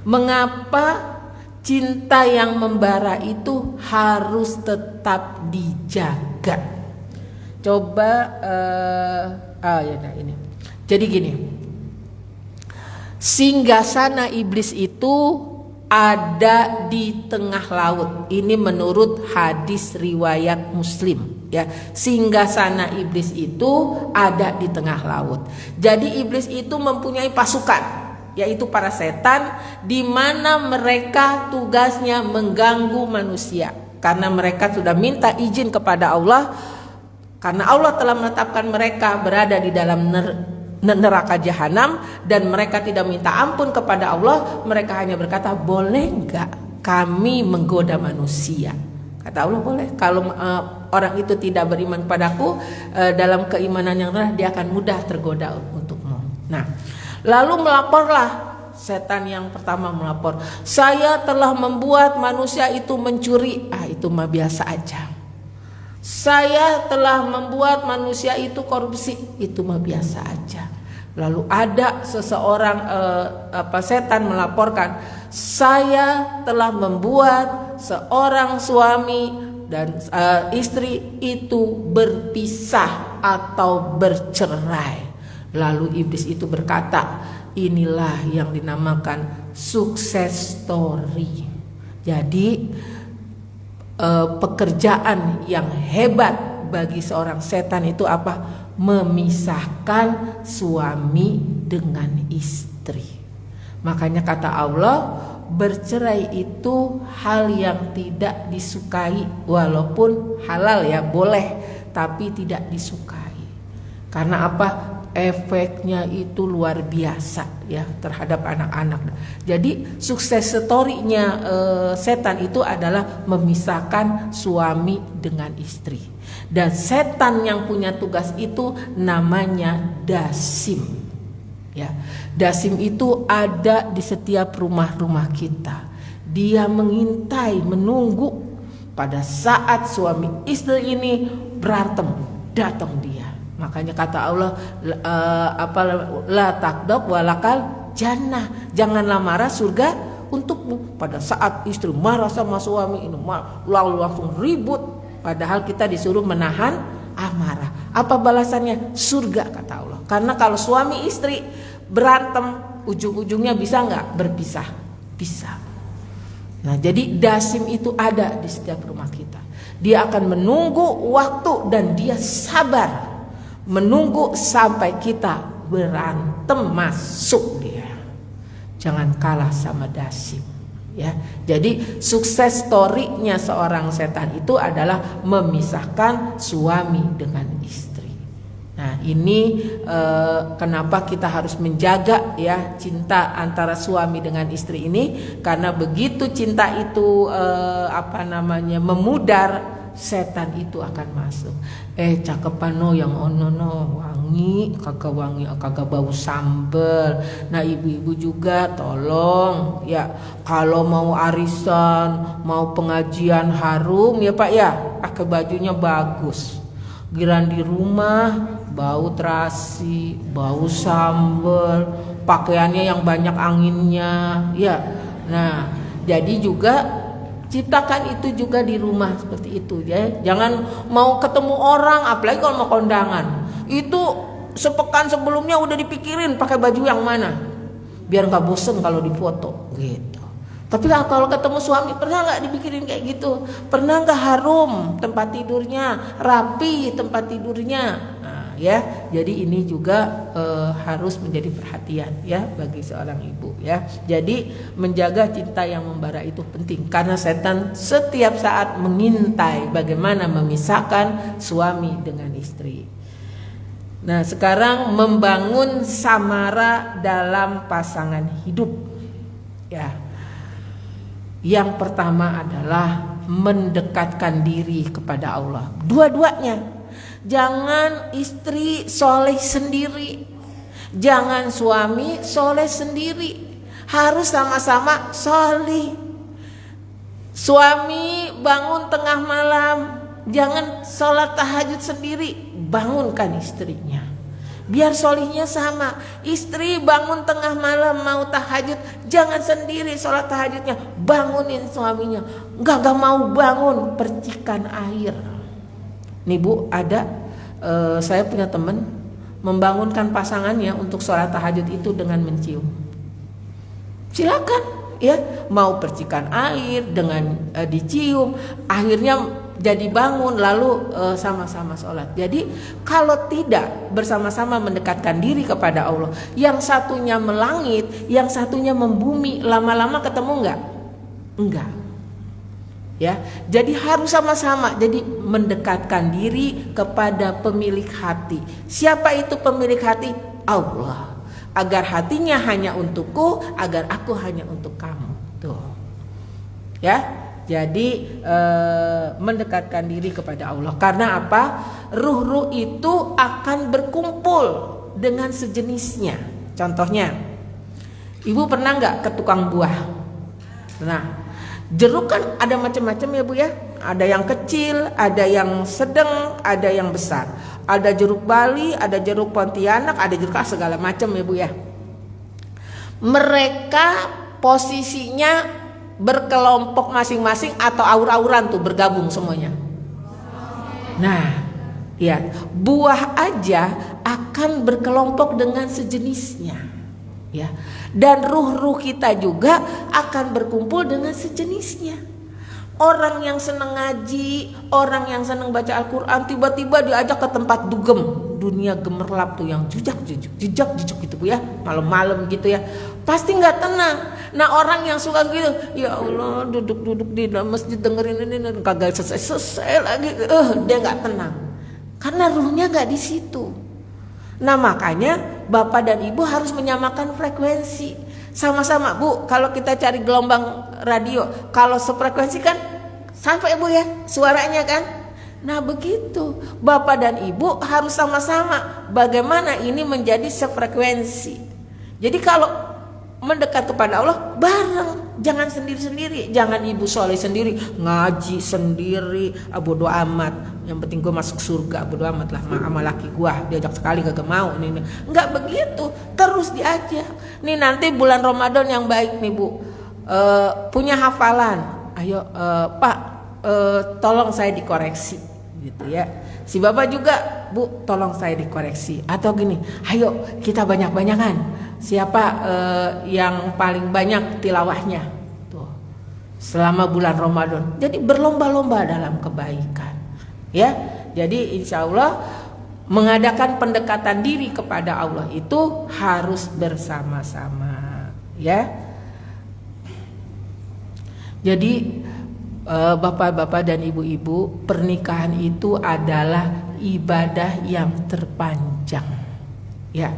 mengapa cinta yang membara itu harus tetap dijaga? Coba ini. Jadi gini, singgasana iblis itu ada di tengah laut. Ini menurut hadis riwayat Muslim ya. Singgasana iblis itu ada di tengah laut. Jadi iblis itu mempunyai pasukan, yaitu para setan, di mana mereka tugasnya mengganggu manusia. Karena mereka sudah minta izin kepada Allah, karena Allah telah menetapkan mereka berada di dalam neraka jahanam, dan mereka tidak minta ampun kepada Allah. Mereka hanya berkata, boleh enggak kami menggoda manusia? Kata Allah, boleh. Kalau orang itu tidak beriman padaku, dalam keimanan yang rendah, dia akan mudah tergoda untukmu. Nah, lalu melaporlah setan yang pertama melapor, saya telah membuat manusia itu mencuri. Itu mah biasa aja. Saya telah membuat manusia itu korupsi. Itu mah biasa aja. Lalu ada seseorang setan melaporkan, saya telah membuat seorang suami dan istri itu berpisah atau bercerai. Lalu iblis itu berkata, inilah yang dinamakan sukses story. Jadi pekerjaan yang hebat bagi seorang setan itu memisahkan suami dengan istri. Makanya kata Allah, bercerai itu hal yang tidak disukai, walaupun halal ya, boleh, tapi tidak disukai. Karena efeknya itu luar biasa ya terhadap anak-anak. Jadi sukses story-nya setan itu adalah memisahkan suami dengan istri. Dan setan yang punya tugas itu namanya dasim. Ya, dasim itu ada di setiap rumah-rumah kita. Dia mengintai, menunggu pada saat suami istri ini berantem, datang dia. Makanya kata Allah, la takdob walakal jannah, janganlah marah, surga untukmu. Pada saat istri marah sama suami ini, lalu langsung ribut, padahal kita disuruh menahan amarah. Apa balasannya? Surga kata Allah. Karena kalau suami istri berantem, ujung-ujungnya bisa nggak berpisah? Bisa. Nah, jadi dasim itu ada di setiap rumah kita. Dia akan menunggu waktu dan dia sabar menunggu sampai kita berantem masuk dia. Jangan kalah sama dasim ya. Jadi sukses story-nya seorang setan itu adalah memisahkan suami dengan istri. Nah, ini kenapa kita harus menjaga ya cinta antara suami dengan istri ini, karena begitu cinta itu memudar, setan itu akan masuk. Cakepan yang wangi, kagak bau sambel. Nah, ibu-ibu juga tolong ya, kalau mau arisan, mau pengajian harum ya Pak ya, pakai bajunya bagus. Giran di rumah bau terasi, bau sambel, pakaiannya yang banyak anginnya ya. Nah, jadi juga ciptakan itu juga di rumah seperti itu ya. Jangan mau ketemu orang, apalagi kalau mau kondangan, itu sepekan sebelumnya udah dipikirin pakai baju yang mana, biar nggak bosen kalau difoto gitu. Tapi kalau ketemu suami, pernah nggak dipikirin kayak gitu? Pernah nggak harum tempat tidurnya, rapi tempat tidurnya? Nah, ya. Jadi ini juga harus menjadi perhatian ya bagi seorang ibu ya. Jadi menjaga cinta yang membara itu penting, karena setan setiap saat mengintai bagaimana memisahkan suami dengan istri. Nah, sekarang membangun samara dalam pasangan hidup ya. Yang pertama adalah mendekatkan diri kepada Allah. Dua-duanya. Jangan istri soleh sendiri, jangan suami soleh sendiri. Harus sama-sama soleh. Suami bangun tengah malam, jangan sholat tahajud sendiri, bangunkan istrinya. Biar solihnya sama. Istri bangun tengah malam mau tahajud, jangan sendiri sholat tahajudnya, bangunin suaminya. Gak mau bangun, percikan air. Nih Bu, ada saya punya teman membangunkan pasangannya untuk sholat tahajud itu dengan mencium. Silakan ya, mau percikan air dengan dicium, akhirnya jadi bangun lalu sama-sama sholat. Jadi kalau tidak bersama-sama mendekatkan diri kepada Allah, yang satunya melangit, yang satunya membumi, lama-lama ketemu enggak? Enggak. Ya, jadi harus sama-sama. Jadi mendekatkan diri kepada pemilik hati. Siapa itu pemilik hati? Allah. Agar hatinya hanya untukku, agar aku hanya untuk kamu. Tuh. Ya. Jadi mendekatkan diri kepada Allah. Karena apa? Ruh-ruh itu akan berkumpul dengan sejenisnya. Contohnya, ibu pernah nggak ke tukang buah? Nah, jeruk kan ada macam-macam ya Bu ya. Ada yang kecil, ada yang sedang, ada yang besar. Ada jeruk Bali, ada jeruk Pontianak, ada jeruk segala macam ya Bu ya. Mereka posisinya berkelompok masing-masing atau aur-auran tuh bergabung semuanya. Nah, ya, buah aja akan berkelompok dengan sejenisnya, ya. Dan ruh-ruh kita juga akan berkumpul dengan sejenisnya. Orang yang senang ngaji, orang yang senang baca Al-Quran, tiba-tiba diajak ke tempat dugem, dunia gemerlap tuh yang jejak gitu Bu ya, malam-malam gitu ya, pasti nggak tenang. Nah, orang yang suka gitu, ya Allah, duduk-duduk di dalam masjid dengerin ini kagak selesai lagi, dia nggak tenang, karena ruhnya nggak di situ. Nah, makanya Bapak dan Ibu harus menyamakan frekuensi. Sama-sama Bu, kalau kita cari gelombang radio, kalau sefrekuensi kan sampai Bu ya suaranya kan. Nah begitu, Bapak dan Ibu harus sama-sama bagaimana ini menjadi sefrekuensi. Jadi kalau mendekat kepada Allah bareng, jangan sendiri-sendiri. Jangan ibu soleh sendiri, ngaji sendiri, bodo amat, yang penting gue masuk surga, bodo amat lah sama laki gue, diajak sekali kagak mau nih. Enggak begitu, terus diajak. Nih nanti bulan Ramadan yang baik nih Bu, punya hafalan, ayo Pak, tolong saya dikoreksi gitu ya. Si Bapak juga, Bu, tolong saya dikoreksi. Atau gini, ayo kita banyak-banyakan. Siapa yang paling banyak tilawahnya tuh selama bulan Ramadan. Jadi berlomba-lomba dalam kebaikan. Ya. Jadi insya Allah mengadakan pendekatan diri kepada Allah itu harus bersama-sama, ya. Jadi Bapak-bapak dan ibu-ibu, pernikahan itu adalah ibadah yang terpanjang. Ya.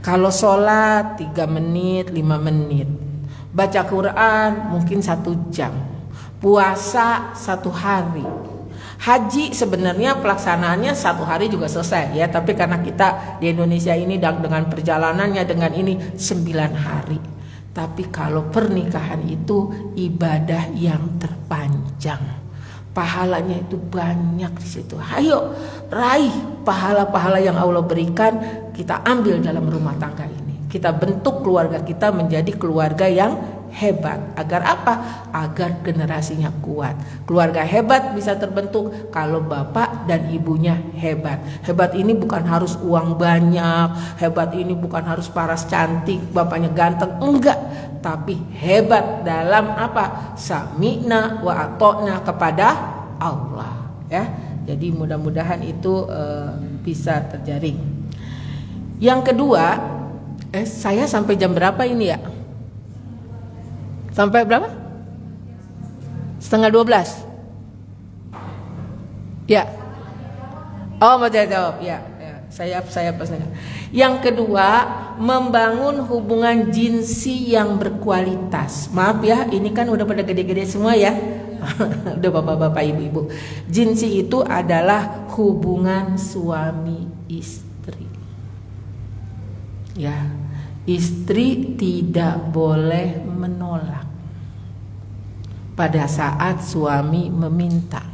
Kalau sholat 3 menit, 5 menit. Baca Quran mungkin 1 jam. Puasa 1 hari. Haji sebenarnya pelaksanaannya 1 hari juga selesai ya. Tapi karena kita di Indonesia ini dengan perjalanannya dengan ini 9 hari. Tapi kalau pernikahan itu ibadah yang terpanjang, pahalanya itu banyak di situ. Ayo raih pahala-pahala yang Allah berikan, kita ambil dalam rumah tangga ini. Kita bentuk keluarga kita menjadi keluarga yang hebat. Agar apa? Agar generasinya kuat. Keluarga hebat bisa terbentuk kalau bapak dan ibunya hebat. Hebat ini bukan harus uang banyak, hebat ini bukan harus paras cantik, bapaknya ganteng, enggak. Tapi hebat dalam apa? Sami'na wa ata'na kepada Allah, ya. Jadi mudah-mudahan itu bisa terjadi. Yang kedua, saya sampai jam berapa ini ya? Sampai berapa? 11:30. Ya. Oh, mau jawab. Ya. Saya pesan. Yang kedua, membangun hubungan jinsi yang berkualitas. Maaf ya, ini kan udah pada gede-gede semua ya. Udah bapak-bapak, ibu-ibu. Jinsi itu adalah hubungan suami istri. Ya, istri tidak boleh menolak pada saat suami meminta,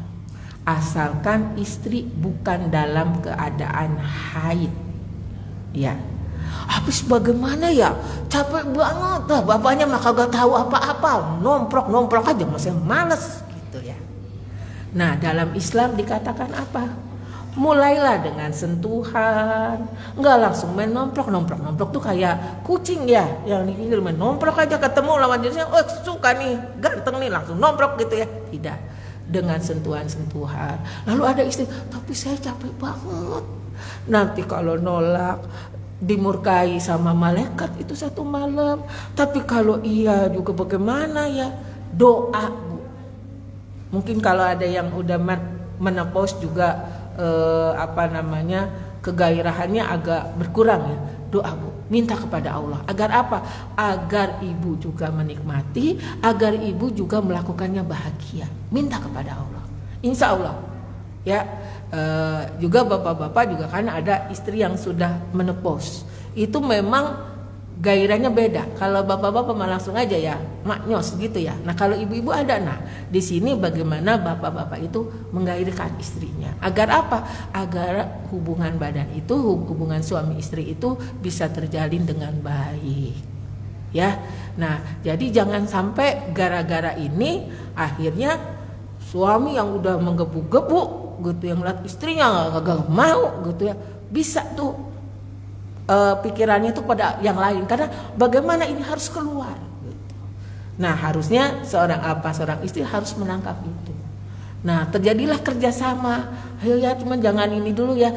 asalkan istri bukan dalam keadaan haid. Ya, habis bagaimana ya, capek banget lah, bapaknya mah kagak tahu apa-apa, nomprok aja, masih males gitu ya. Nah, dalam Islam dikatakan apa? Mulailah dengan sentuhan, nggak langsung main nomprok tuh kayak kucing ya, yang dikira main nomprok aja ketemu lawan jenisnya, oh suka nih, ganteng nih, langsung nomprok gitu ya. Tidak, dengan sentuhan. Lalu ada istri, tapi saya capek banget, nanti kalau nolak dimurkai sama malaikat itu satu malam. Tapi kalau iya juga bagaimana ya? Doa, Bu. Mungkin kalau ada yang udah menopause juga kegairahannya agak berkurang ya. Doa, Bu, minta kepada Allah agar apa? Agar ibu juga menikmati, agar ibu juga melakukannya bahagia. Minta kepada Allah, insya Allah ya. Juga bapak-bapak juga kan ada istri yang sudah menopause, itu memang gairahnya beda. Kalau bapak-bapak mah langsung aja ya maknyos gitu ya. Nah kalau ibu-ibu ada, nah di sini bagaimana bapak-bapak itu menggairahkan istrinya agar apa? Agar hubungan badan itu, hubungan suami istri itu bisa terjalin dengan baik ya. Nah jadi jangan sampai gara-gara ini akhirnya suami yang udah menggebu-gebu gitu, yang melihat istrinya gak mau gitu ya, bisa tuh pikirannya itu pada yang lain, karena bagaimana ini harus keluar gitu. Nah harusnya seorang istri harus menangkap itu. Nah terjadilah kerjasama, ayo ya cuman jangan ini dulu ya,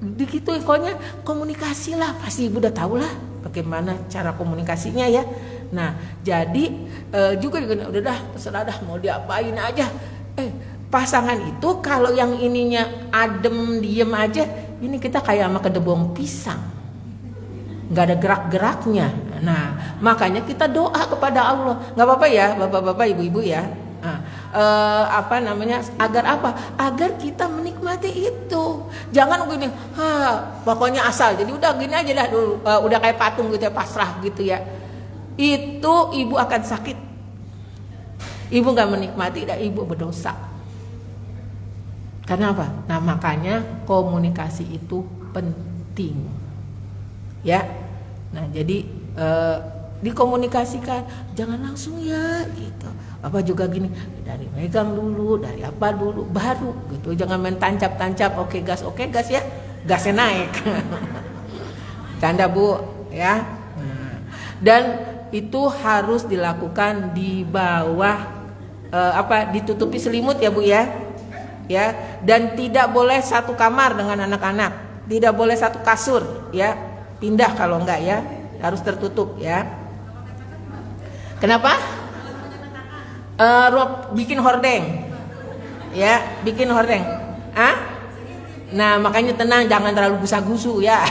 begitu pokoknya komunikasi lah, pasti ibu udah tahu lah bagaimana cara komunikasinya ya. Nah jadi juga udah dah terserah dah mau diapain aja. Pasangan itu kalau yang ininya adem diem aja, ini kita kayak sama kedebong pisang, nggak ada gerak-geraknya. Nah makanya kita doa kepada Allah, nggak apa-apa ya bapak-bapak, ibu-ibu ya. Agar apa? Agar kita menikmati itu. Jangan gini, pokoknya asal. Jadi udah gini aja dah dulu, udah kayak patung gitu ya, pasrah gitu ya. Itu ibu akan sakit. Ibu nggak menikmati, dan ibu berdosa. Karena apa? Nah makanya komunikasi itu penting. Ya, nah jadi dikomunikasikan, jangan langsung ya gitu. Apa juga gini, dari megang dulu, dari apa dulu, baru gitu. Jangan main tancap-tancap, oke gas ya, gasnya naik. Canda Bu, ya. Nah, dan itu harus dilakukan di bawah ditutupi selimut ya Bu ya. Ya, dan tidak boleh satu kamar dengan anak-anak, tidak boleh satu kasur ya. Pindah kalau enggak ya, harus tertutup ya. Kenapa? Bikin hordeng ya, bikin hordeng. Nah makanya tenang, jangan terlalu gusa-gusu ya.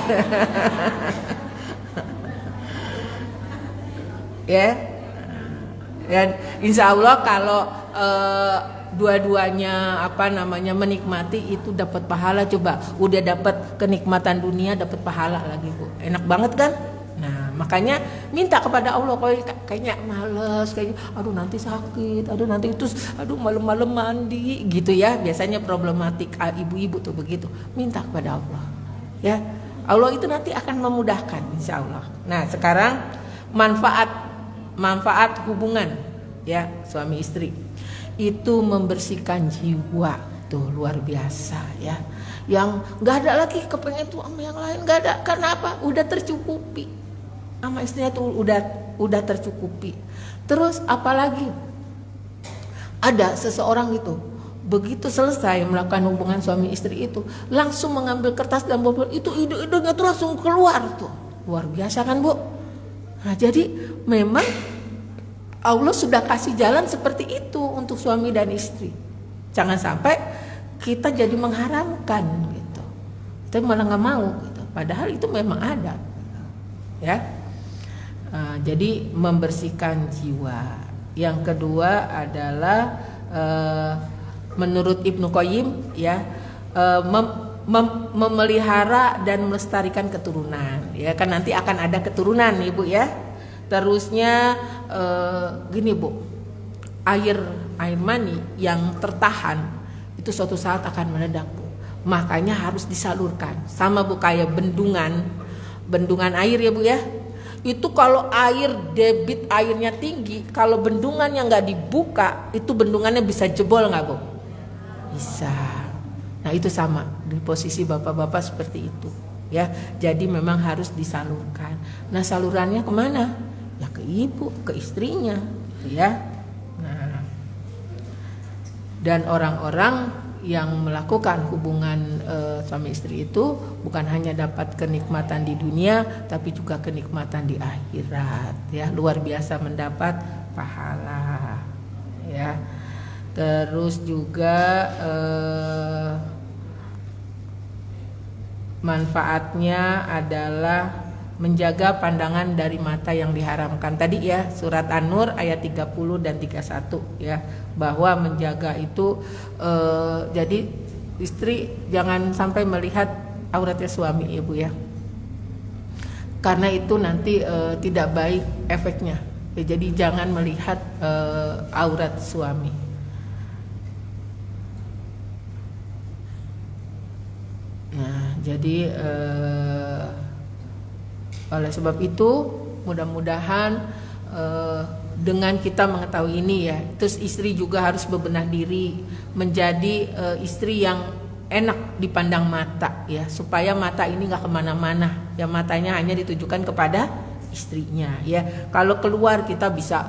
Ya, dan insya Allah kalau dua-duanya menikmati itu dapat pahala. Coba udah dapat kenikmatan dunia, dapat pahala lagi Bu, enak banget kan. Nah makanya minta kepada Allah, kayaknya males, kayaknya aduh nanti sakit, aduh nanti itu, aduh malam-malam mandi gitu ya. Biasanya problematik ibu-ibu tuh begitu, minta kepada Allah ya. Allah itu nanti akan memudahkan insya Allah. Nah sekarang manfaat hubungan ya suami istri itu membersihkan jiwa tuh luar biasa ya. Yang nggak ada lagi kepengen tuh sama yang lain, nggak ada. Karena apa? Udah tercukupi sama istrinya tuh, udah tercukupi. Terus apalagi ada seseorang itu begitu selesai melakukan hubungan suami istri itu, langsung mengambil kertas dan bolpen, itu ide-idenya tuh langsung keluar tuh. Luar biasa kan Bu? Nah jadi memang Allah sudah kasih jalan seperti itu untuk suami dan istri. Jangan sampai kita jadi mengharamkan gitu. Kita malah nggak mau gitu. Padahal itu memang ada. Ya. Jadi membersihkan jiwa. Yang kedua adalah menurut Ibnu Qayyim ya, memelihara dan melestarikan keturunan. Ya kan nanti akan ada keturunan nih Bu ya. Terusnya gini Bu, air mani yang tertahan itu suatu saat akan meledak Bu. Makanya harus disalurkan. Sama Bu kayak bendungan air ya Bu ya. Itu kalau debit airnya tinggi, kalau bendungannya nggak dibuka, itu bendungannya bisa jebol nggak Bu? Bisa. Nah itu sama di posisi bapak-bapak seperti itu ya. Jadi memang harus disalurkan. Nah salurannya kemana? Ya ke ibu, ke istrinya ya. Nah, dan orang-orang yang melakukan hubungan suami istri itu bukan hanya dapat kenikmatan di dunia, tapi juga kenikmatan di akhirat ya. Luar biasa mendapat pahala ya. Terus juga manfaatnya adalah menjaga pandangan dari mata yang diharamkan tadi ya, surat An-Nur ayat 30 dan 31 ya, bahwa menjaga itu jadi istri jangan sampai melihat auratnya suami ya Bu ya, karena itu nanti tidak baik efeknya ya, jadi jangan melihat aurat suami. Nah jadi oleh sebab itu mudah-mudahan dengan kita mengetahui ini ya, terus istri juga harus bebenah diri menjadi istri yang enak dipandang mata ya, supaya mata ini nggak kemana-mana ya, matanya hanya ditujukan kepada istrinya ya. Kalau keluar kita bisa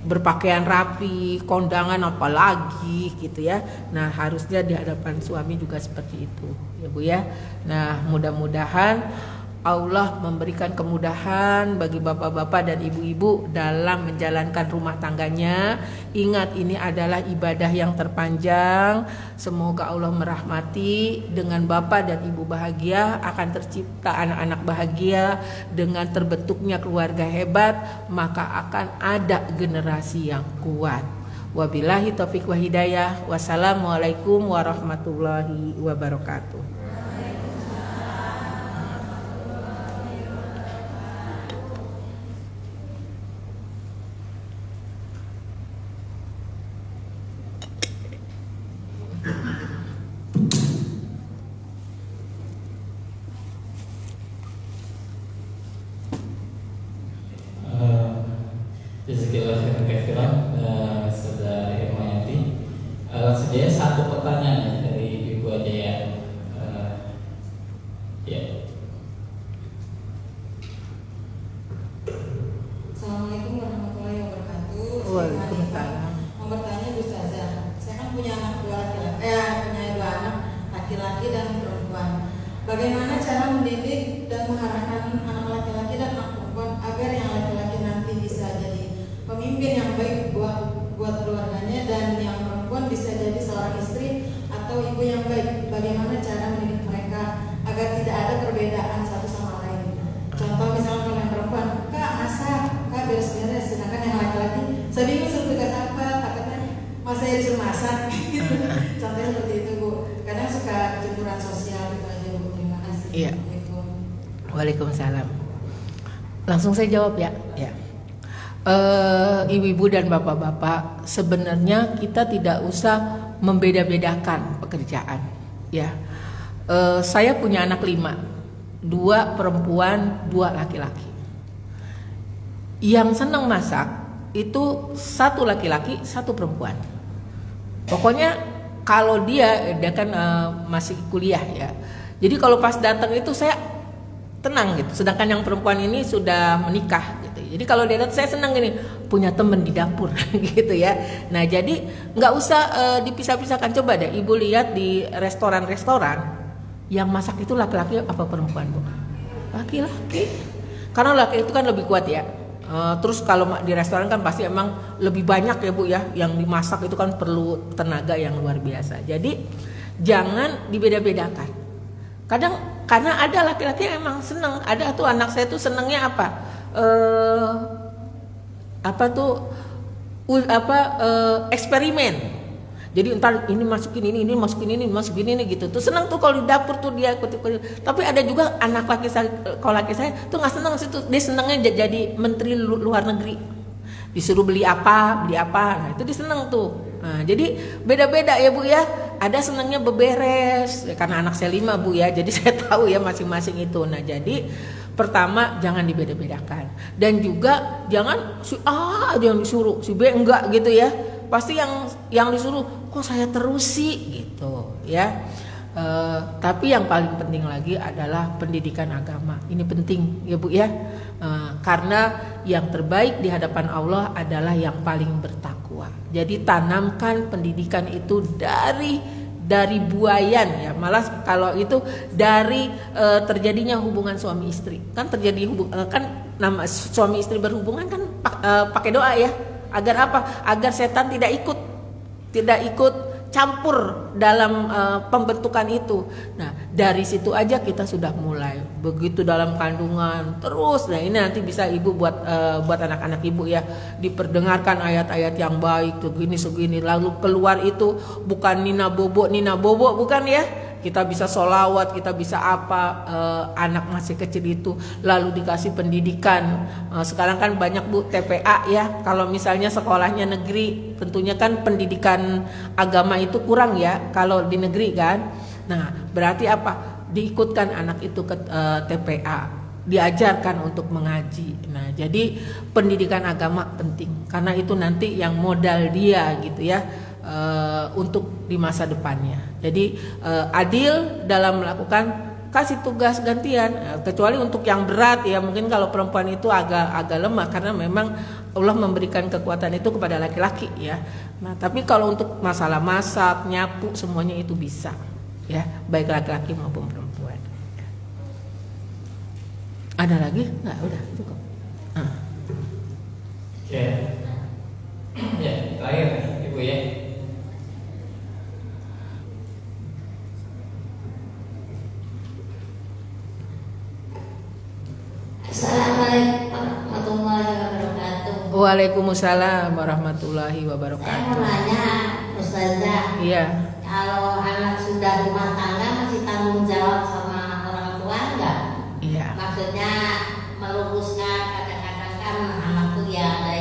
berpakaian rapi, kondangan apalagi gitu ya. Nah harusnya di hadapan suami juga seperti itu ya Bu ya. Nah mudah-mudahan Allah memberikan kemudahan bagi bapak-bapak dan ibu-ibu dalam menjalankan rumah tangganya. Ingat ini adalah ibadah yang terpanjang. Semoga Allah merahmati. Dengan bapak dan ibu bahagia akan tercipta anak-anak bahagia. Dengan terbentuknya keluarga hebat, maka akan ada generasi yang kuat. Wabillahi taufiq wa hidayah. Wassalamualaikum warahmatullahi wabarakatuh. Jazakallahu khairan Saudara Irmayati. Langsung saja satu pertanyaan ya, dari Ibu aja ya. Ya. Assalamualaikum warahmatullahi wabarakatuh. Waalaikumsalam. Mau bertanya Bu Ustazah, saya kan punya dua anak laki-laki dan perempuan. Bagaimana cara mendidik dan mengarahkan anak laki-laki dan anak perempuan agar yang laki-laki nanti bisa jadi pemimpin yang baik buat keluarganya, dan yang perempuan bisa jadi seorang istri atau ibu yang baik? Bagaimana cara mendidik mereka agar tidak ada perbedaan satu sama lain? Contoh misalnya kalau yang perempuan, Kak masak, Kak beres-beres, sedangkan yang laki-laki saya bingung suruh tugas apa, takutnya masa ya disuruh masak gitu. Contohnya seperti itu Bu. Kadang suka cemburuan sosial gitu aja Bu. Terima kasih. Iya. Waalaikumsalam. Langsung saya jawab ya. Ya. Ibu-ibu dan bapak-bapak, sebenarnya kita tidak usah membeda-bedakan pekerjaan. Ya. Saya punya anak 5, 2 perempuan, 2 laki-laki. Yang senang masak itu 1 laki-laki, 1 perempuan. Pokoknya kalau dia kan masih kuliah ya. Jadi kalau pas datang itu saya tenang gitu. Sedangkan yang perempuan ini sudah menikah gitu Jadi kalau dia lihat, saya senang gini, punya temen di dapur gitu ya. Nah jadi nggak usah dipisah-pisahkan. Coba deh ibu lihat di restoran-restoran yang masak itu laki-laki apa perempuan, Bu? Laki-laki. Karena laki itu kan lebih kuat ya. Terus kalau di restoran kan pasti emang lebih banyak ya Bu ya, yang dimasak itu kan perlu tenaga yang luar biasa. Jadi jangan dibeda-bedakan. Kadang karena ada laki-laki yang emang seneng, ada tuh anak saya tuh senengnya eksperimen. Jadi entar ini masukin ini masukin ini masukin ini gitu. Tuh seneng tuh kalau di dapur tuh dia ikut. Tapi ada juga anak laki saya, kalau laki saya tuh nggak seneng situ. Dia senengnya jadi menteri luar negeri. Disuruh beli apa. Nah, itu dia seneng tuh. Nah, jadi beda-beda ya Bu ya. Ada senengnya beberes karena anak saya 5 Bu ya. Jadi saya tahu ya masing-masing itu. Nah, jadi pertama jangan dibeda-bedakan. Dan juga jangan si A yang disuruh, si B enggak gitu ya. Pasti yang disuruh kok saya terus sih gitu ya. Tapi yang paling penting lagi adalah pendidikan agama. Ini penting ya Bu ya. Karena yang terbaik di hadapan Allah adalah yang paling bertakwa. Jadi tanamkan pendidikan itu dari buayan ya. Malah kalau itu dari terjadinya hubungan suami istri. Kan terjadi kan nama suami istri berhubungan kan pakai doa ya. Agar apa? Agar setan tidak ikut campur dalam pembentukan itu. Nah, dari situ aja kita sudah mulai. Begitu dalam kandungan terus. Nah, ini nanti bisa ibu buat anak-anak ibu ya, diperdengarkan ayat-ayat yang baik tuh segini lalu keluar itu bukan nina bobo bukan ya. Kita bisa sholawat, kita bisa anak masih kecil itu lalu dikasih pendidikan. Sekarang kan banyak Bu TPA ya. Kalau misalnya sekolahnya negeri, tentunya kan pendidikan agama itu kurang ya kalau di negeri kan. Nah, berarti apa? Diikutkan anak itu ke TPA, diajarkan untuk mengaji. Nah, jadi pendidikan agama penting karena itu nanti yang modal dia gitu ya. Untuk di masa depannya. Jadi adil dalam melakukan kasih tugas gantian, kecuali untuk yang berat ya, mungkin kalau perempuan itu agak lemah karena memang Allah memberikan kekuatan itu kepada laki-laki ya. Nah, tapi kalau untuk masalah masak, nyapu semuanya itu bisa ya, baik laki-laki maupun perempuan. Ada lagi? Nggak, udah cukup. Ya, terakhir Ibu ya. Assalamualaikum warahmatullahi wabarakatuh. Waalaikumsalam warahmatullahi Saya wabarakatuh. mau nanya Ustazah, Iya. kalau anak sudah rumah tangga masih tanggung jawab sama orang tua enggak? Iya. Maksudnya meluruskan, kadang-kadang kan anak tuh ya ada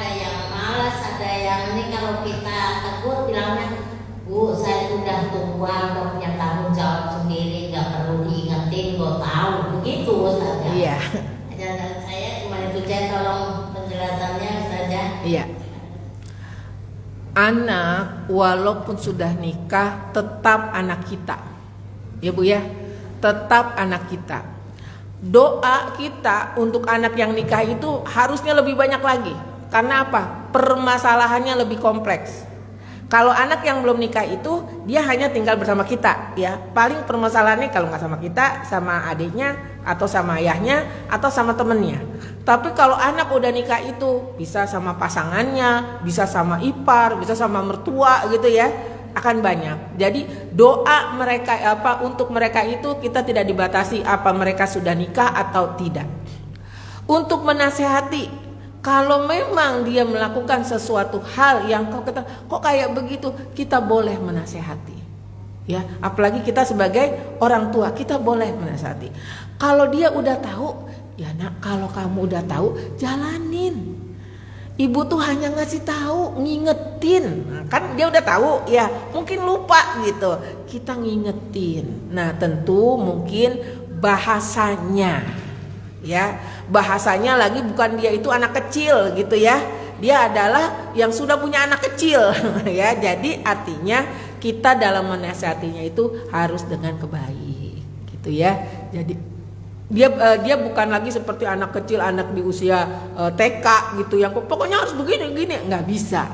yang malas, ada yang ini kalau kita tegur bilangnya, Bu, saya sudah tua, udah punya tanggung jawab sendiri, nggak perlu diingetin, gue tahu, begitu saja. Iya. Dan saya cuma itu aja, tolong penjelasannya saja. Iya. Anak walaupun sudah nikah tetap anak kita. Ya Bu ya, tetap anak kita. Doa kita untuk anak yang nikah itu harusnya lebih banyak lagi. Karena apa? Permasalahannya lebih kompleks. Kalau anak yang belum nikah itu dia hanya tinggal bersama kita ya. Paling permasalahannya kalau nggak sama kita, sama adiknya atau sama ayahnya atau sama temennya. Tapi kalau anak udah nikah itu bisa sama pasangannya, bisa sama ipar, bisa sama mertua gitu ya. Akan banyak. Jadi doa mereka untuk mereka itu kita tidak dibatasi apa mereka sudah nikah atau tidak. Untuk menasehati, kalau memang dia melakukan sesuatu hal yang kok kayak begitu, kita boleh menasehati. Ya, apalagi kita sebagai orang tua, kita boleh menasehati. Kalau dia udah tahu, ya nak, kalau kamu udah tahu, jalanin. Ibu tuh hanya ngasih tahu, ngingetin. Nah, kan dia udah tahu, ya mungkin lupa gitu. Kita ngingetin. Nah, tentu mungkin bahasanya. Ya, bahasanya lagi bukan dia itu anak kecil gitu ya. Dia adalah yang sudah punya anak kecil ya. Jadi artinya kita dalam menasihatinya itu harus dengan kebaik gitu ya. Jadi Dia bukan lagi seperti anak kecil, anak di usia TK gitu yang pokoknya harus begini, nggak bisa.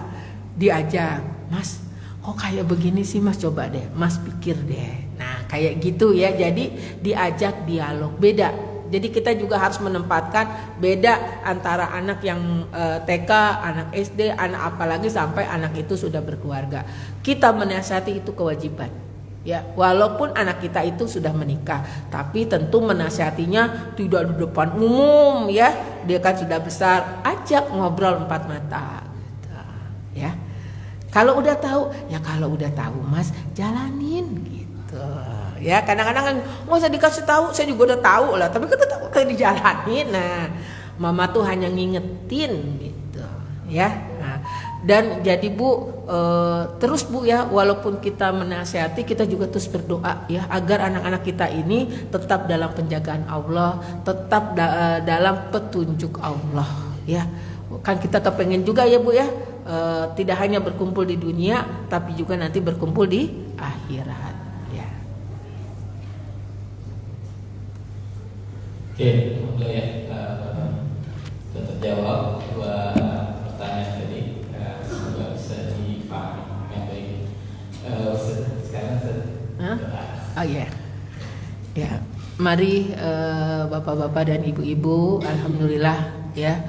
Diajak, Mas, kok kayak begini sih Mas, coba deh, Mas pikir deh. Nah kayak gitu ya, jadi diajak dialog, beda. Jadi kita juga harus menempatkan beda antara anak yang TK, anak SD, anak apalagi sampai anak itu sudah berkeluarga. Kita menasihati itu kewajiban. Ya, walaupun anak kita itu sudah menikah, tapi tentu menasihatinya tidak di depan umum ya. Dia kan sudah besar, ajak ngobrol empat mata gitu, ya. Kalau udah tahu Mas, jalanin gitu. Ya, kadang-kadang kan nggak usah dikasih tahu, saya juga udah tahu lah, tapi kan tetap kayak dijalanin. Nah, mama tuh hanya ngingetin gitu, ya. Nah, dan jadi Bu, terus Bu ya, walaupun kita menasihati, kita juga terus berdoa ya agar anak-anak kita ini tetap dalam penjagaan Allah, tetap dalam petunjuk Allah ya. Kan kita kepengen juga ya Bu ya, tidak hanya berkumpul di dunia, tapi juga nanti berkumpul di akhirat ya. Oke, alhamdulillah ya, sudah terjawab dua pertanyaan tadi. Semoga bisa dipahami yang baik. Sekarang Oh iya, ya. Mari bapak-bapak dan ibu-ibu, alhamdulillah ya,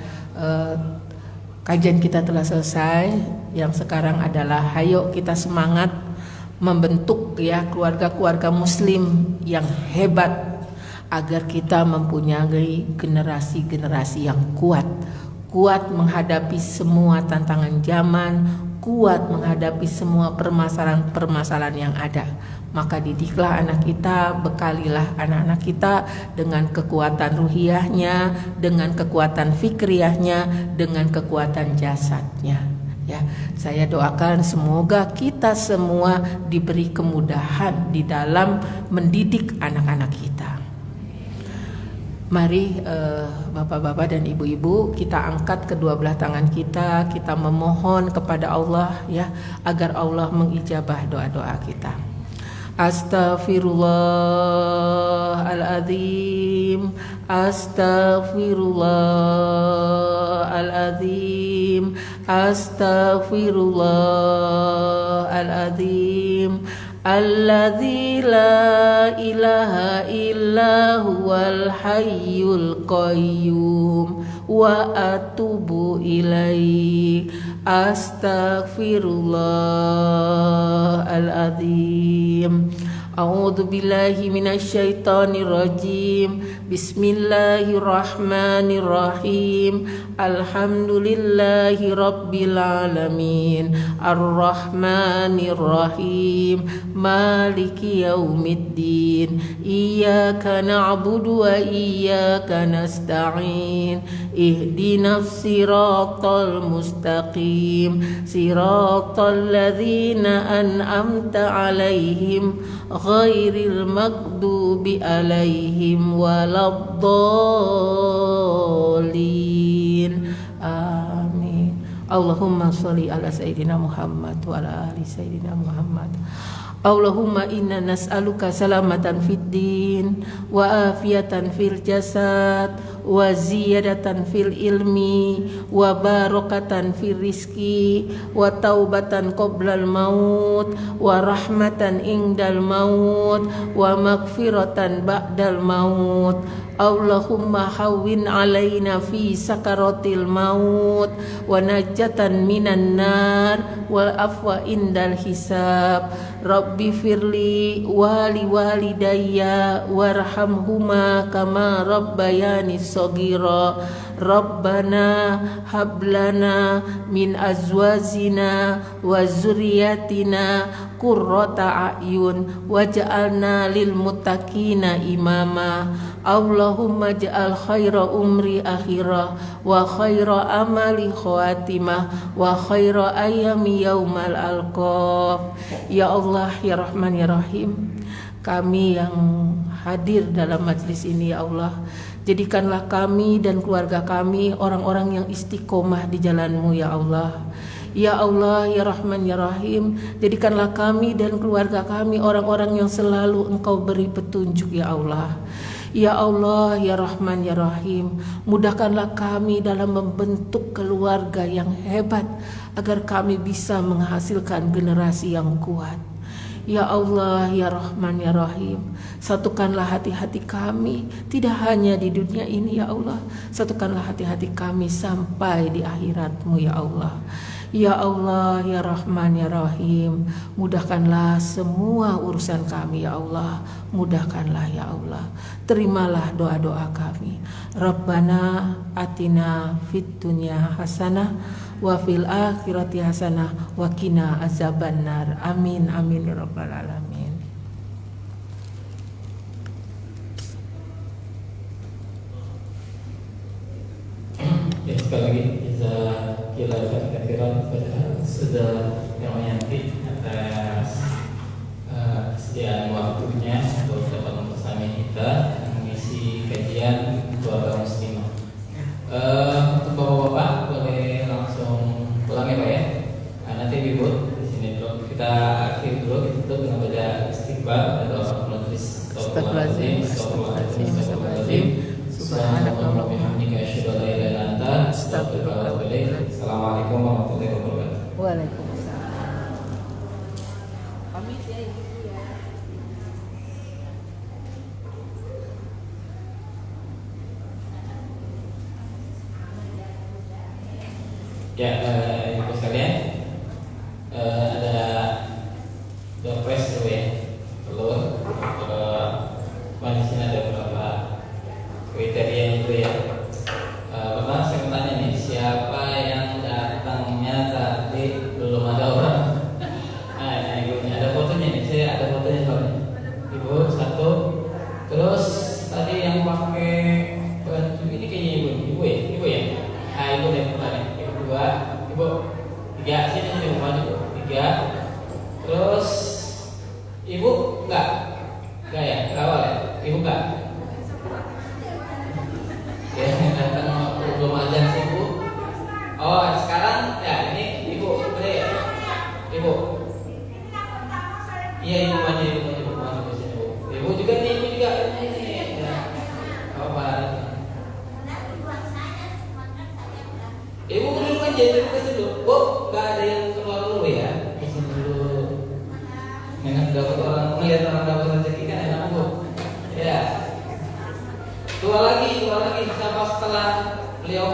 kajian kita telah selesai. Yang sekarang adalah hayo kita semangat membentuk ya keluarga-keluarga muslim yang hebat, agar kita mempunyai generasi-generasi yang kuat menghadapi semua tantangan zaman, kuat menghadapi semua permasalahan yang ada. Maka didiklah anak kita, bekalilah anak-anak kita dengan kekuatan ruhiyahnya, dengan kekuatan fikriyahnya, dengan kekuatan jasadnya. Ya, saya doakan semoga kita semua diberi kemudahan di dalam mendidik anak-anak kita. Mari bapak-bapak dan ibu-ibu, kita angkat kedua belah tangan kita memohon kepada Allah ya, agar Allah mengijabah doa-doa kita. Astaghfirullahaladzim, astaghfirullahaladzim, astaghfirullahaladzim. Alladzi la ilaha illa huwal hayyul qayyum wa atubu ilaih. Astaghfirullahaladzim. A'udzu billahi minasyaitonir rajim. Bismillahirrahmanirrahim. Alhamdulillahi rabbil alamin. Arrahmanir rahim. Maliki yaumiddin. Iyyaka na'budu wa iyyaka nasta'in. Ihdinas siratal mustaqim. Siratal ladzina an'amta 'alaihim ghairil maghdubi 'alaihim waladdallin. Amin. Allahumma sholli ala sayyidina Muhammad wa ala ali sayyidina Muhammad. Allahumma inna nas'aluka salamatan fid din wa afiatan fil jasad wa ziyadatan fil ilmi wa barakatan fil rizki wa taubatan qoblal maut wa rahmatan indal maut wa maghfiratan ba'dal maut. Allahumma hawwin alaina fi sakaratil maut wa najatan minan nar wal afwa indal hisab. Rabbi firli wali walidayya warhamhuma kama rabbayani shaghira. Rabbana hablana min azwajina wa zurriyatina qurrata a'yun waj'alna lil muttaqina imama. Allahumma ja'al khaira umri akhirah wa khaira amali khawatimah wa khaira ayami yaumal alqaf. Ya Allah ya Rahman ya Rahim, kami yang hadir dalam majlis ini ya Allah, jadikanlah kami dan keluarga kami orang-orang yang istiqomah di jalan-Mu ya Allah. Ya Allah ya Rahman ya Rahim, jadikanlah kami dan keluarga kami orang-orang yang selalu Engkau beri petunjuk ya Allah. Ya Allah, ya Rahman, ya Rahim, mudahkanlah kami dalam membentuk keluarga yang hebat agar kami bisa menghasilkan generasi yang kuat. Ya Allah, ya Rahman, ya Rahim, satukanlah hati-hati kami tidak hanya di dunia ini ya Allah, satukanlah hati-hati kami sampai di akhirat-Mu ya Allah. Ya Allah, ya Rahman, ya Rahim, mudahkanlah semua urusan kami ya Allah, mudahkanlah ya Allah. Terimalah doa-doa kami. Rabbana atina fid dunya hasanah wa fil akhirati hasanah wa qina azabannar. Amin amin ya rabbal alamin. Ya, sekali lagi kita kira sudah yang menyantik atas kesediaan waktunya untuk dapat mempersami kita mengisi kajian keluarga muslimah. Untuk bapak-bapak boleh langsung pulang ya Pak ya. Nanti Ibu di sini dulu kita akhir dulu, kita tutup dengan baca istighfar atau majelis. Astagfirullahaladzim, astagfirullahaladzim, astagfirullahaladzim. Subhanallah wa bihamdika asyhadu an la ilaha illa anta astaghfiruka wa atubu ilaik. Assalamualaikum warahmatullahi wabarakatuh. Waalaikumsalam. Pamit ya Ibu ya. Ya, Ibu sekalian, ada dompet dulu ya, telur. Di sini ada beberapa kriteria itu ya. Pertama saya bertanya nih, siapa yang datangnya tadi belum ada orang? Nah, Ibu ini ada fotonya nih, saya ada fotonya soalnya. Ibu satu, terus tadi yang pakai baju ini kayaknya ibu ya. Nah, Ibu deh pertanyaan. Dua, Ibu, tiga, sini maju, tiga, terus Ibu enggak ya, awal ya, Ibu enggak, ya datang belum aja sih Ibu. Oh sekarang ya ini Ibu, boleh ya, Ibu, iya Ibu maju ke sini Ibu juga nih, Ibu juga ini, ya, apa? Ibu dulu aja dulu ke situ. Bu, nggak ada yang keluar dulu ya. Di sini dulu. Yang dapat orang melihat orang dapat rezeki kan enak Bu. Ya. Dua lagi. Siapa setelah beliau?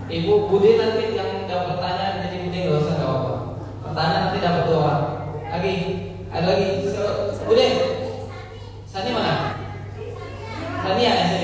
Ibu Bude nanti yang dapat pertanyaan jadi Bude nggak usah nggak apa. Pertanyaan nanti dapat dua orang. Lagi, ada lagi. Bude. Sani mana? Sani ya.